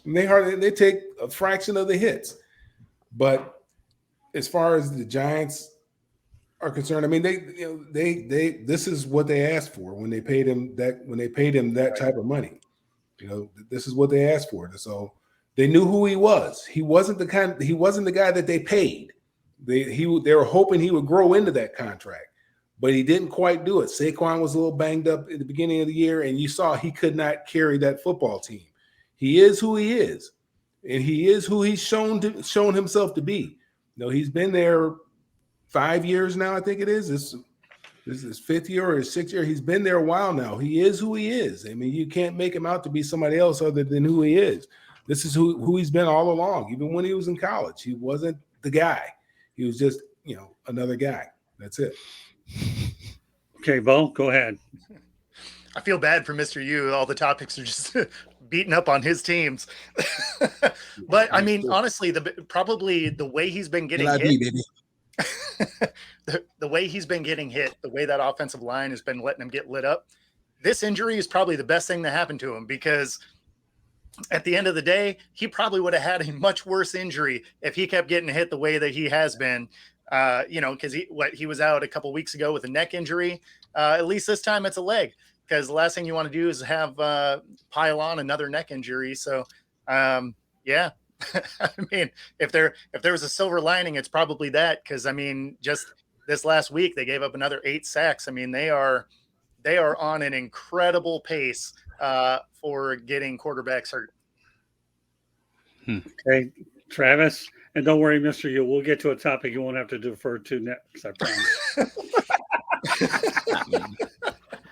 And they take a fraction of the hits. But as far as the Giants are concerned, I mean, they this is what they asked for when they paid him that type of money. This is what they asked for. So they knew who he was. He wasn't the guy that they paid. They were hoping he would grow into that contract, but he didn't quite do it. Saquon was a little banged up at the beginning of the year, and you saw he could not carry that football team. He is who he is, and he is who he's shown himself to be. He's been there 5 years now, I think it is. This is his 5th year or his 6th year. He's been there a while now. He is who he is. I mean, you can't make him out to be somebody else other than who he is. This is who he's been all along. Even when he was in college, he wasn't the guy. He was just, another guy. That's it. Okay, Bo, go ahead. I feel bad for Mr. U. All the topics are just beating up on his teams. But I mean, honestly, probably the way he's been getting hit, the way he's been getting hit, the way that offensive line has been letting him get lit up. This injury is probably the best thing that happened to him, because at the end of the day, he probably would have had a much worse injury if he kept getting hit the way that he has been. Because he was out a couple weeks ago with a neck injury. At least this time it's a leg, because the last thing you want to do is have pile on another neck injury. So, yeah, I mean, if there was a silver lining, it's probably that, because I mean, just this last week they gave up another 8 sacks. I mean, they are on an incredible pace for getting quarterbacks hurt. Okay, Travis, and don't worry, Mr. U, we'll get to a topic you won't have to defer to next, I promise.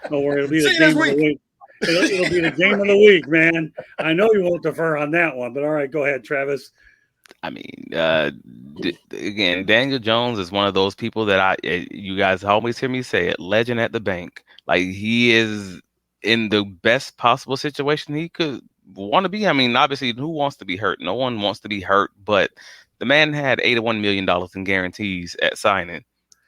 Don't worry, it'll be the game of the week. It'll be the game of the week, man. I know you won't defer on that one, but all right, go ahead, Travis. I mean, again, Daniel Jones is one of those people that you guys always hear me say it, legend at the bank. Like, he is in the best possible situation he could want to be. I mean, obviously, who wants to be hurt? No one wants to be hurt, but the man had $81 million in guarantees at signing.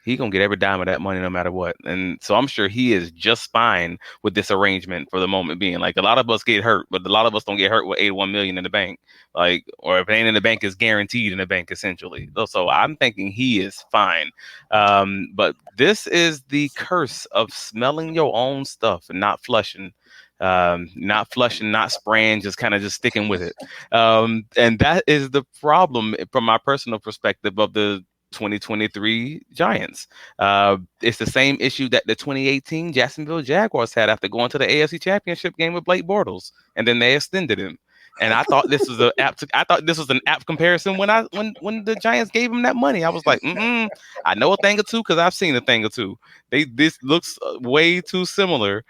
He gonna get every dime of that money no matter what. And so I'm sure he is just fine with this arrangement for the moment being. Like, a lot of us get hurt, but a lot of us don't get hurt with $81 million in the bank. Like, or if it ain't in the bank, it's guaranteed in the bank, essentially. So I'm thinking he is fine. But this is the curse of smelling your own stuff and not flushing. Not spraying, just kind of just sticking with it. And that is the problem from my personal perspective of the 2023 Giants. It's the same issue that the 2018 Jacksonville Jaguars had after going to the AFC Championship game with Blake Bortles, and then they extended him. And I thought this was an apt comparison when the Giants gave him that money. I was like, I know a thing or two because I've seen a thing or two. This looks way too similar.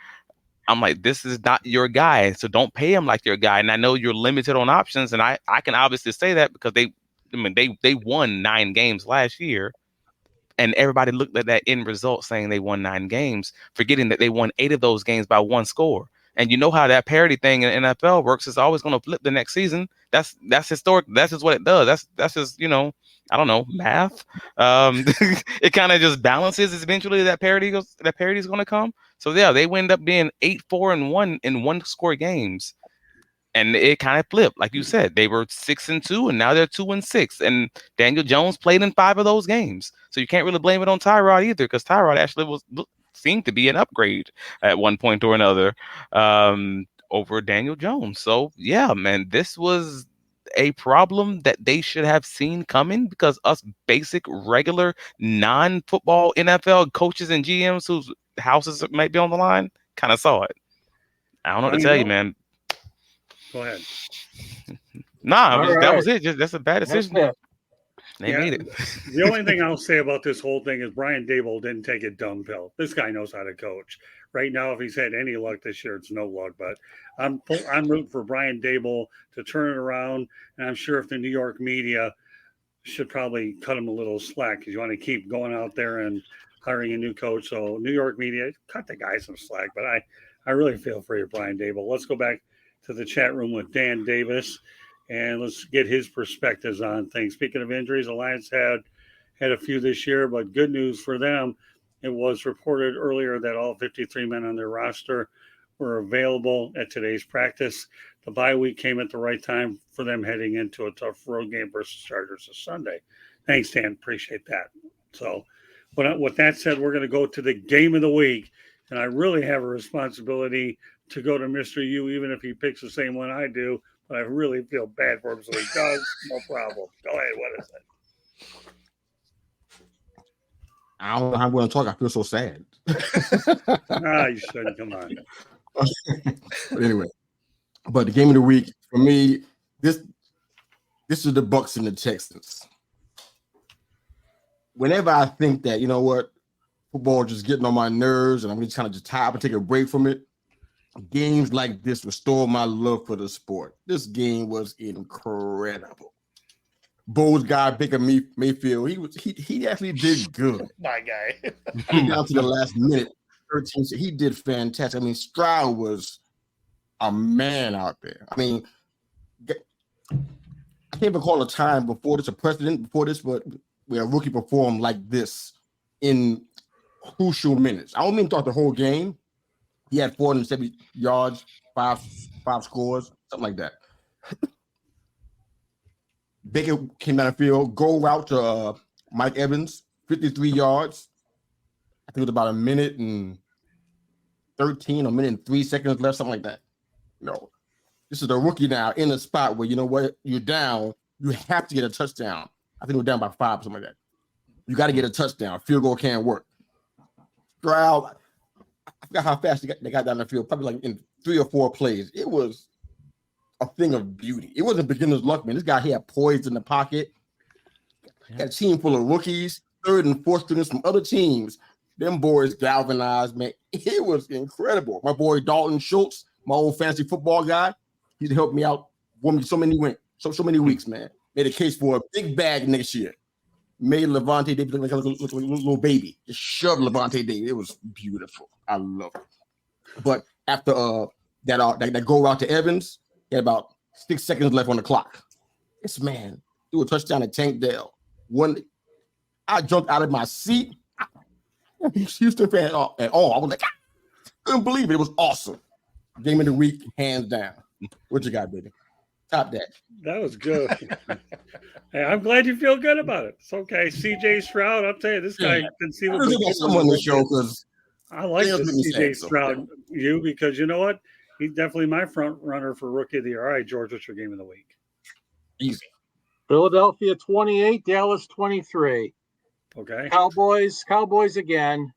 I'm like, this is not your guy, so don't pay him like your guy. And I know you're limited on options, and I can obviously say that because they won 9 games last year, and everybody looked at that end result saying they won 9 games, forgetting that they won 8 of those games by 1 score. And you know how that parity thing in the NFL works. It's always going to flip the next season. That's historic. That's just what it does. That's just, I don't know, math. It kind of just balances eventually. That parity is going to come. So yeah, they end up being 8-4-1 in 1-score games. And it kind of flipped. Like you said, they were 6-2 and now they're 2-6. And Daniel Jones played in 5 of those games. So you can't really blame it on Tyrod either, because Tyrod actually seemed to be an upgrade at one point or another over Daniel Jones. So yeah, man, this was a problem that they should have seen coming, because us basic, regular, non-football NFL coaches and GMs whose houses might be on the line kind of saw it. I don't know what to tell you, man. Go ahead. That was it. That's a bad decision. They made it. The only thing I'll say about this whole thing is Brian Daboll didn't take a dumb pill. This guy knows how to coach. Right now, if he's had any luck this year, it's no luck. But I'm rooting for Brian Daboll to turn it around, and I'm sure if the New York media should probably cut him a little slack, because you want to keep going out there and hiring a new coach. So New York media, cut the guy some slack. But I really feel for you, Brian Daboll. Let's go back to the chat room with Dan Davis, and let's get his perspectives on things. Speaking of injuries, the Lions had a few this year, but good news for them. It was reported earlier that all 53 men on their roster were available at today's practice. The bye week came at the right time for them heading into a tough road game versus Chargers this Sunday. Thanks, Dan. Appreciate that. So with that said, we're going to go to the game of the week, and I really have a responsibility to go to Mr. U, even if he picks the same one I do, but I really feel bad for him, so he does. No problem. Go ahead. What is it? I don't know how I'm going to talk. I feel so sad. You shouldn't. Come on. But anyway, the game of the week for me, this is the Bucs and the Texans. Whenever I think that, you know what, football just getting on my nerves and I'm just kind of just tired and take a break from it, games like this restore my love for the sport. This game was incredible. Bo's guy, Baker Mayfield, he actually did good. My guy. Down to the last minute, 13, he did fantastic. I mean, Stroud was a man out there. I mean, I can't recall a time before this, a precedent before this, but where a rookie performed like this in crucial minutes. I don't mean throughout the whole game. He had 470 yards, five scores, something like that. Baker came down the field, go route to Mike Evans, 53 yards. I think it was about a minute and 13, a minute and 3 seconds left, something like that. No, this is a rookie now in a spot where, you know what, you're down. You have to get a touchdown. I think we're down by 5 or something like that. You got to get a touchdown. Field goal can't work. Stroud, I forgot how fast they got down the field, probably like in 3 or 4 plays. It was a thing of beauty. It wasn't beginner's luck, man. This guy here poised in the pocket. Got a team full of rookies, 3rd and 4th stringers from other teams. Them boys galvanized, man. It was incredible. My boy Dalton Schultz, my old fantasy football guy, he's helped me out so many weeks, man. Made a case for a big bag next year. Made Levante David look like a little baby. Just shoved Levante David. It was beautiful. I love it. But after that go route to Evans, he had about 6 seconds left on the clock. This man threw a touchdown to Tank Dell. I jumped out of my seat. Houston fan at all. I was like, I couldn't believe it. It was awesome. Game of the week, hands down. What you got, baby? Top that. That was good. Hey, I'm glad you feel good about it. It's okay. CJ Stroud, I'll tell you, this guy conceivably. Someone on the show because I like this CJ Stroud because you know what? He's definitely my front runner for Rookie of the Year. All right, George, what's your game of the week? Easy. Philadelphia 28, Dallas 23. Okay. Cowboys again.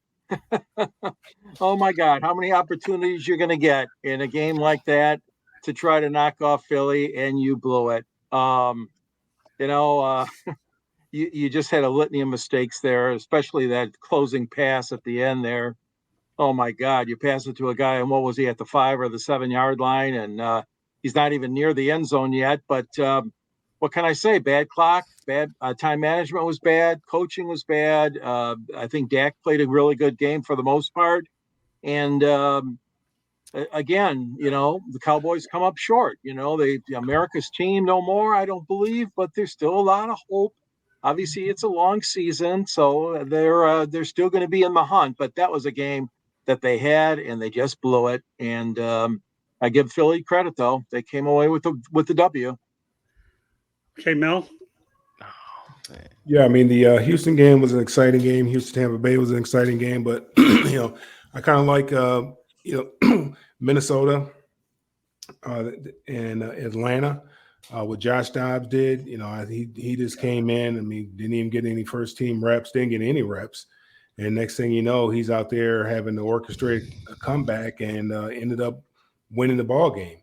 Oh my God, how many opportunities you're going to get in a game like that to try to knock off Philly, and you blew it. You just had a litany of mistakes there, especially that closing pass at the end there. Oh my God, you pass it to a guy, and what was he at the 5 or the 7 yard line? And he's not even near the end zone yet. But what can I say? Bad clock, bad time management was bad. Coaching was bad. I think Dak played a really good game for the most part. And again, the Cowboys come up short. The America's team no more, I don't believe, but there's still a lot of hope. Obviously, it's a long season, so they're still going to be in the hunt. But that was a game that they had, and they just blew it. And I give Philly credit, though; they came away with the W. Okay, Mel. Yeah, I mean the Houston game was an exciting game. Houston Tampa Bay was an exciting game, but I kind of like Minnesota and Atlanta. What Josh Dobbs did, he just came in. I mean, didn't even get any first team reps, didn't get any reps, and next thing you know, he's out there having to orchestrate a comeback and ended up winning the ball game.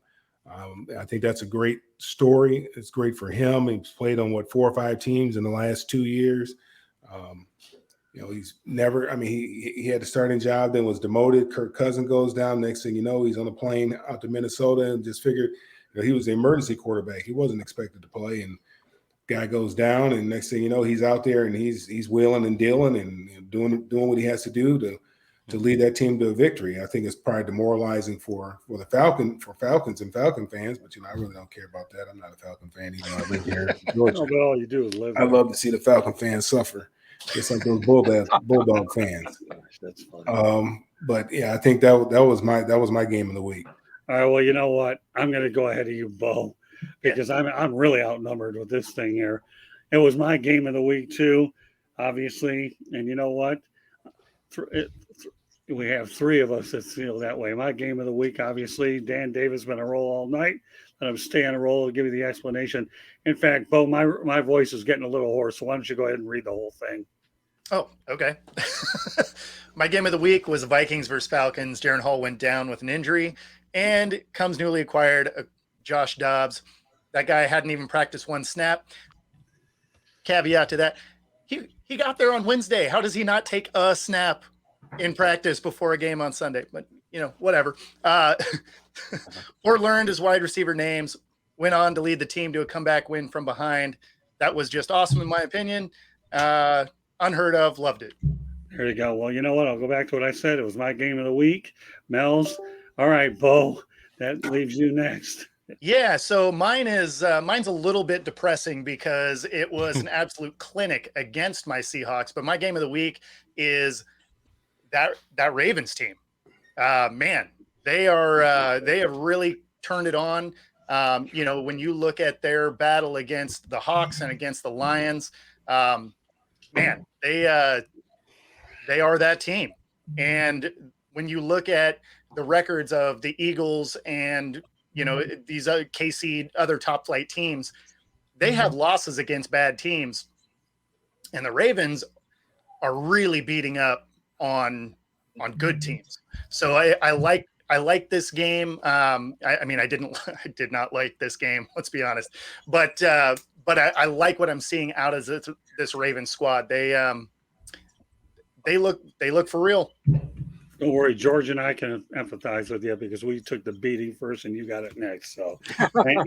I think that's a great story. It's great for him. He's played on 4 or 5 teams in the last 2 years. He's never. I mean, he had a starting job, then was demoted. Kirk Cousins goes down. Next thing you know, he's on a plane out to Minnesota and just figured he was the emergency quarterback. He wasn't expected to play, and guy goes down, and next thing you know, he's out there and he's wheeling and dealing and doing what he has to do to lead that team to a victory. I think it's probably demoralizing for Falcons and Falcon fans, but I really don't care about that. I'm not a Falcon fan, even though I live here in Georgia. But all you do is live. I love to see the Falcon fans suffer, just like those Bulldog fans. Gosh, that's funny. But yeah, I think that was my game of the week. All right, well, you know what? I'm going to go ahead of you, Bo, because I'm really outnumbered with this thing here. It was my game of the week too, obviously, and you know what? We have 3 of us that feel that way. My game of the week, obviously, Dan Davis been a roll all night. Let him stay on a roll. I'll give you the explanation. In fact, Bo, my voice is getting a little hoarse, so why don't you go ahead and read the whole thing? Oh, okay. My game of the week was the Vikings versus Falcons. Jaron Hall went down with an injury, and comes newly acquired Josh Dobbs. That guy hadn't even practiced 1 snap. Caveat to that, he got there on Wednesday. How does he not take a snap in practice before a game on Sunday? But whatever. Or learned his wide receiver names, went on to lead the team to a comeback win from behind. That was just awesome in my opinion. Unheard of, loved it. There you go. Well, you know what? I'll go back to what I said. It was my game of the week. Mel's. All right, Bo, that leaves you next. Yeah, so mine's a little bit depressing because it was an absolute clinic against my Seahawks. But my game of the week is that Ravens team. Man, they have really turned it on. When you look at their battle against the Hawks and against the Lions, man, they are that team. And when you look at the records of the Eagles and, you know, these other KC, other top flight teams, they have losses against bad teams, and the Ravens are really beating up on good teams. So I like this game. I mean, I did not like this game. Let's be honest, but I like what I'm seeing out of this Ravens squad. They look for real. Don't worry, George and I can empathize with you because we took the beating first and you got it next. So,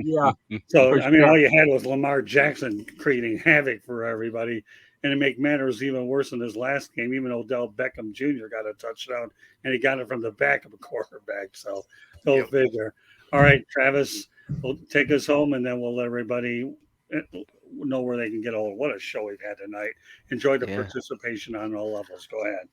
Yeah. so I mean, all you had was Jackson creating havoc for everybody. And to make matters even worse in his last game, even Odell Jr. got a touchdown, and he got it from the back of a quarterback. So, go figure. All right, Travis, we'll take us home, and then we'll let everybody know where they can get hold. What a show we've had tonight. Enjoyed the participation on all levels. Go ahead.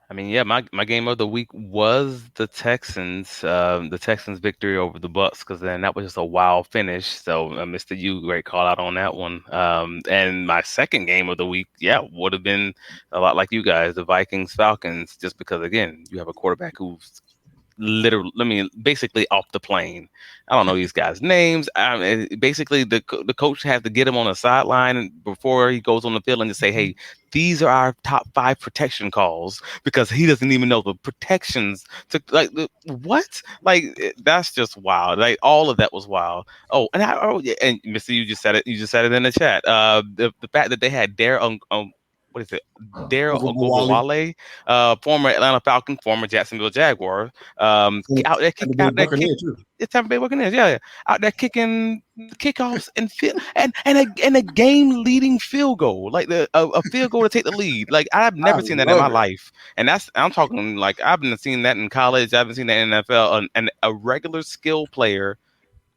I mean, yeah, my game of the week was the Texans victory over the Bucks, because then that was just a wild finish. So, Mr. U, great call out on that one. And my second game of the week, would have been a lot like you guys, the Vikings-Falcons, just because, again, you have a quarterback who's basically off the plane. I don't know these guys' names. Basically, the coach has to get him on the sideline before he goes on the field and just say, hey, these are our top 5 protection calls, because he doesn't even know the protections. What? That's just wild. All of that was wild. Oh, and and Mr. You just said it. You just said it in the chat. The fact that they had Darryl Ogunbowale, former Atlanta Falcon, former Jacksonville Jaguar, out there Tampa Bay Buccaneers, out there kicking kickoffs and a game leading field goal, a field goal to take the lead. I've never seen that in my life, and I'm talking I've been seeing that in college. I haven't seen that in the NFL, and a regular skill player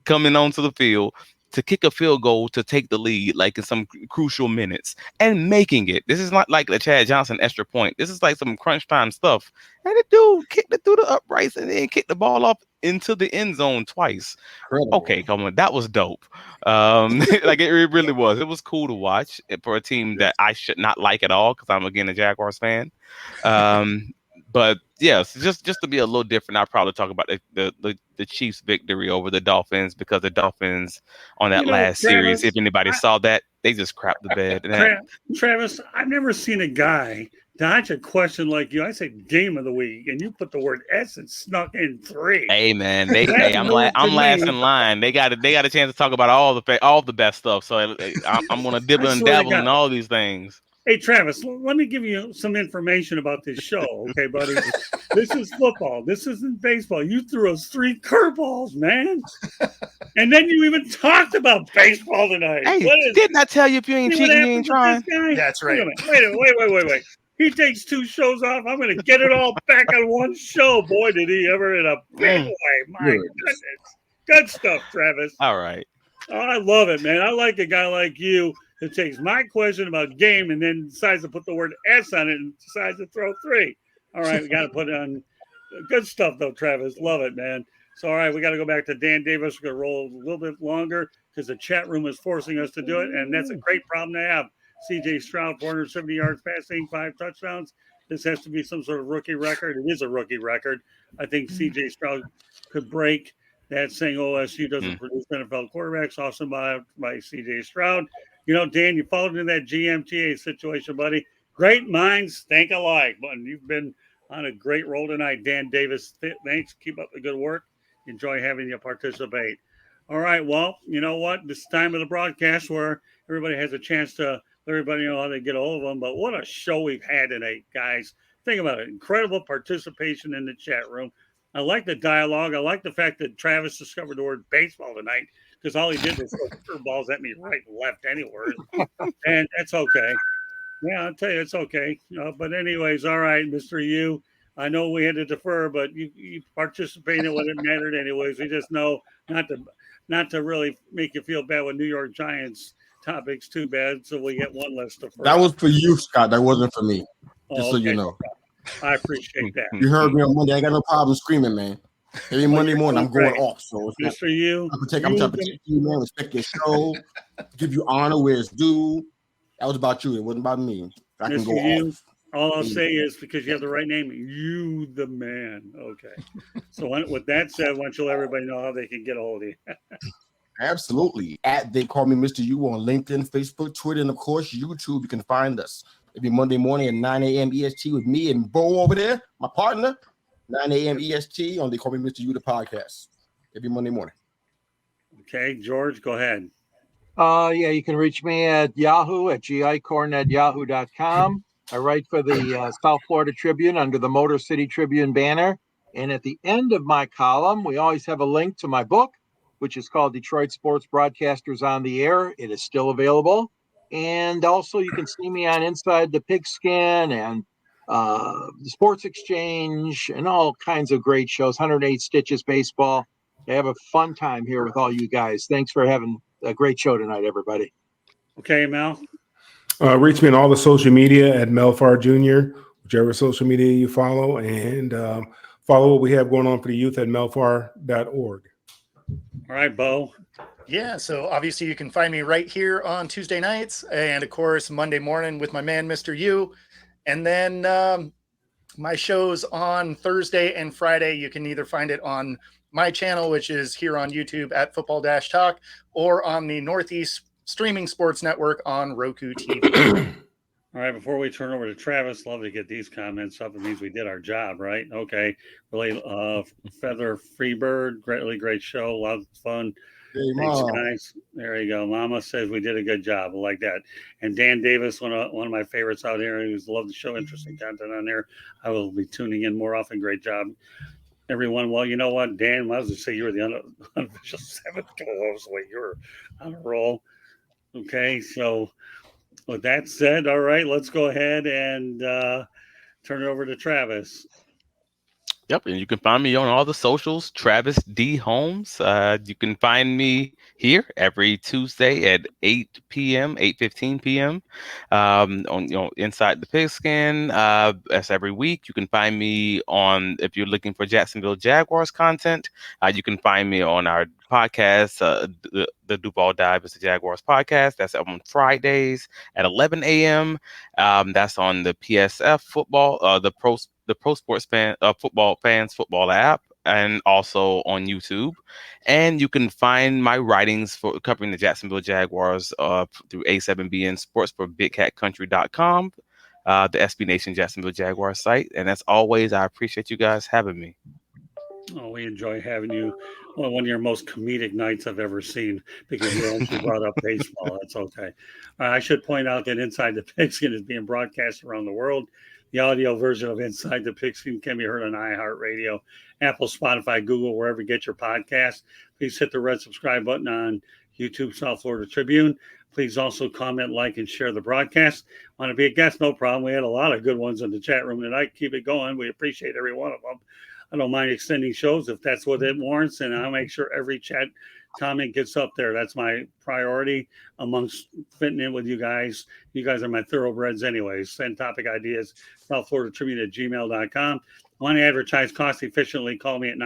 coming onto the field to kick a field goal to take the lead, in some crucial minutes, and making it. This is not like the Chad Johnson extra point. This is some crunch time stuff. And the dude kicked it through the uprights and then kicked the ball up into the end zone twice. Incredible. Okay, come on, that was dope. It really was. It was cool to watch for a team that I should not like at all, because I'm again a Jaguars fan. But yes, just to be a little different, I'll probably talk about the Chiefs' victory over the Dolphins, because the Dolphins on that last series, if anybody saw that, they just crapped the bed. Travis, I've never seen a guy dodge a question like you. I said game of the week, and you put the word S and snuck in 3. Hey man, I'm last in line. They got a chance to talk about all the best stuff. So I'm gonna dibble and dabble in all these things. Hey, Travis, let me give you some information about this show, okay, buddy? This is football. This isn't baseball. You threw us 3 curveballs, man. And then you even talked about baseball tonight. Hey, didn't I tell you if you ain't cheating, you ain't trying? That's right. Wait. He takes 2 shows off. I'm going to get it all back on one show. Boy, did he ever in a big way. My goodness. Good stuff, Travis. All right. Oh, I love it, man. I like a guy like you that takes my question about game and then decides to put the word S on it and decides to throw 3. All right, we got to put it on. Good stuff, though, Travis. Love it, man. So, all right, we got to go back to Dan Davis. We're going to roll a little bit longer because the chat room is forcing us to do it, and that's a great problem to have. CJStroud, 470 yards passing, 5 touchdowns. This has to be some sort of rookie record. It is a rookie record. I think CJStroud could break that, saying OSU doesn't produce NFL quarterbacks. Awesome by CJStroud. You know, Dan, you followed into that GMTA situation, buddy. Great minds think alike. But you've been on a great roll tonight, Dan Davis. Thanks. Keep up the good work. Enjoy having you participate. All right. Well, you know what? This time of the broadcast where everybody has a chance to let everybody know how they get a hold of them. But what a show we've had tonight, guys. Think about it. Incredible participation in the chat room. I like the dialogue. I like the fact that Travis discovered the word baseball tonight, because all he did was throw curveballs at me right and left anywhere. And that's okay. Yeah, I'll tell you, it's okay. But anyways, all right, Mr. U, I know we had to defer, but you participated when it mattered anyways. We just know not to really make you feel bad with New York Giants topics too bad, so we get one less defer. That was for you, Scott. That wasn't for me. Just so you know. I appreciate that. You heard me on Monday. I got no problem screaming, man. Every Monday morning, I'm going off. So it's for you. I'm trying to protect you, man. Respect your show. Give you honor where it's due. That was about you. It wasn't about me. I can go off. All I'll say is because you have the right name, you the man. Okay. So with that said, why don't you let everybody know how they can get a hold of you? Absolutely. At They Call Me Mr. U on LinkedIn, Facebook, Twitter, and of course, YouTube. You can find us every Monday morning at 9 a.m. EST with me and Bo over there, my partner, 9 a.m. EST on They Call Me Mr. U, the podcast, every Monday morning. Okay, George, go ahead. Yeah, you can reach me at Yahoo at gicorn@yahoo.com. I write for the South Florida Tribune under the Motor City Tribune banner. And at the end of my column, we always have a link to my book, which is called Detroit Sports Broadcasters on the Air. It is still available. And also, you can see me on Inside the Pigskin and the Sports Exchange and all kinds of great shows, 108 Stitches Baseball. I have a fun time here with all you guys. Thanks for having a great show tonight, everybody. Okay, Mel. Reach me on all the social media at Mel Farr Jr., whichever social media you follow, and follow what we have going on for the youth at melfar.org. All right, Bo. Yeah, so obviously you can find me right here on Tuesday nights and, of course, Monday morning with my man, Mr. U. And then my shows on Thursday and Friday, you can either find it on my channel, which is here on YouTube at Football-Talk, or on the Northeast Streaming Sports Network on Roku TV. All right, before we turn over to Travis, love to get these comments up. It means we did our job, right? Okay. Really, Feather Freebird, really great show. A lot of fun. Hey, Thanks, Mom. guys. There you go. Mama says we did a good job. I like that. And Dan Davis, one of my favorites out here, who's loved the show, interesting content on there. I will be tuning in more often. Great job, everyone. Well, you know what, Dan, I was going to say you were the unofficial seventh co-host. Wait, you were on a roll. Okay, so with that said, all right, let's go ahead and turn it over to Travis. Yep, and you can find me on all the socials, Travis D. Holmes. You can find me here every Tuesday at 8:15 p.m. On Inside the Pigskin. That's every week. You can find me on, if you're looking for Jacksonville Jaguars content, you can find me on our podcast, the Duval Dive is the Jaguars podcast. That's on Fridays at 11 a.m. That's on the PSF football, the Pro Sports Football Fans Football app, and also on YouTube. And you can find my writings for covering the Jacksonville Jaguars through A7BN Sports for BigCatCountry.com, the SB Nation Jacksonville Jaguars site. And as always, I appreciate you guys having me. Oh, we enjoy having you. Well, one of your most comedic nights I've ever seen, because you actually brought up baseball. That's okay. I should point out that Inside the Pigskin is being broadcast around the world. The audio version of Inside the Pigskin can be heard on iHeartRadio, Apple, Spotify, Google, wherever you get your podcasts. Please hit the red subscribe button on YouTube, South Florida Tribune. Please also comment, like, and share the broadcast. Want to be a guest? No problem. We had a lot of good ones in the chat room tonight. Keep it going. We appreciate every one of them. I don't mind extending shows if that's what it warrants, and I'll make sure every chat comment gets up there. That's my priority amongst fitting in with you guys. You guys are my thoroughbreds anyways. Send topic ideas, South Florida Tribune at gmail.com. Want to advertise cost efficiently? Call me at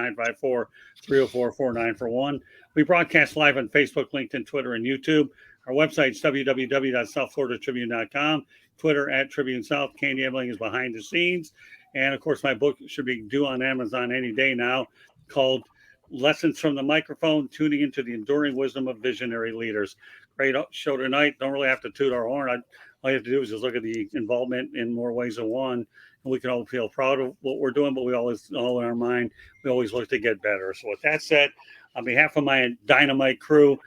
954-304-4941. We broadcast live on Facebook, LinkedIn, Twitter, and YouTube. Our website is www.southfloridatribune.com. Twitter at Tribune South. Candy Ebling is behind the scenes. And, of course, my book should be due on Amazon any day now, called Lessons from the Microphone, Tuning into the Enduring Wisdom of Visionary Leaders. Great show tonight. Don't really have to toot our horn. All you have to do is just look at the involvement in more ways than one. And we can all feel proud of what we're doing, but we always, all in our mind, we always look to get better. So with that said, on behalf of my dynamite crew,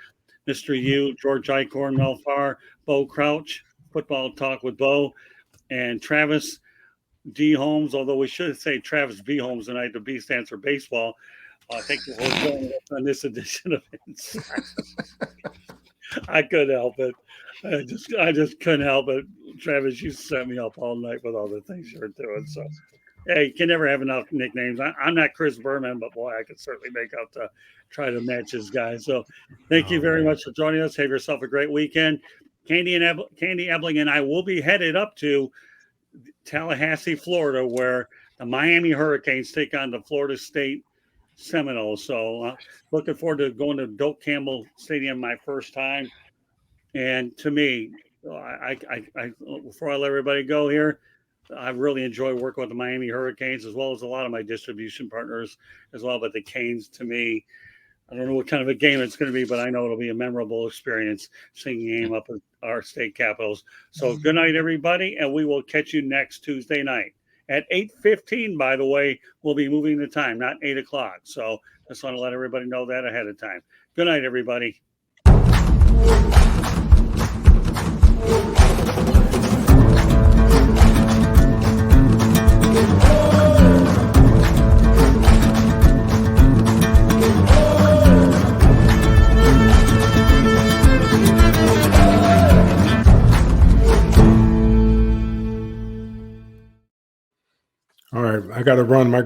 Mr. U, George Icorn, Mel Farr, Bo Crouch, Football Talk with Bo, and Travis D. Holmes, although we should say Travis B. Holmes tonight. The B stands for baseball. Thank you for joining us on this edition of Inside. I couldn't help it. I just couldn't help it. Travis, you set me up all night with all the things you're doing. So, hey, you can never have enough nicknames. I'm not Chris Berman, but boy, I could certainly make out to try to match his guy. So, thank you very much for joining us. Have yourself a great weekend. Candy Ebling and I will be headed up to Tallahassee, Florida, where the Miami Hurricanes take on the Florida State Seminoles. So looking forward to going to Doak Campbell Stadium my first time. And to me, I before I let everybody go here, I really enjoy working with the Miami Hurricanes as well as a lot of my distribution partners as well. But the Canes, to me, I don't know what kind of a game it's going to be, but I know it'll be a memorable experience seeing a game up at our state capitals. So good night, everybody, and we will catch you next Tuesday night at 8:15. By the way, we'll be moving the time, not 8 o'clock. So just want to let everybody know that ahead of time. Good night, everybody. All right, I got to run. My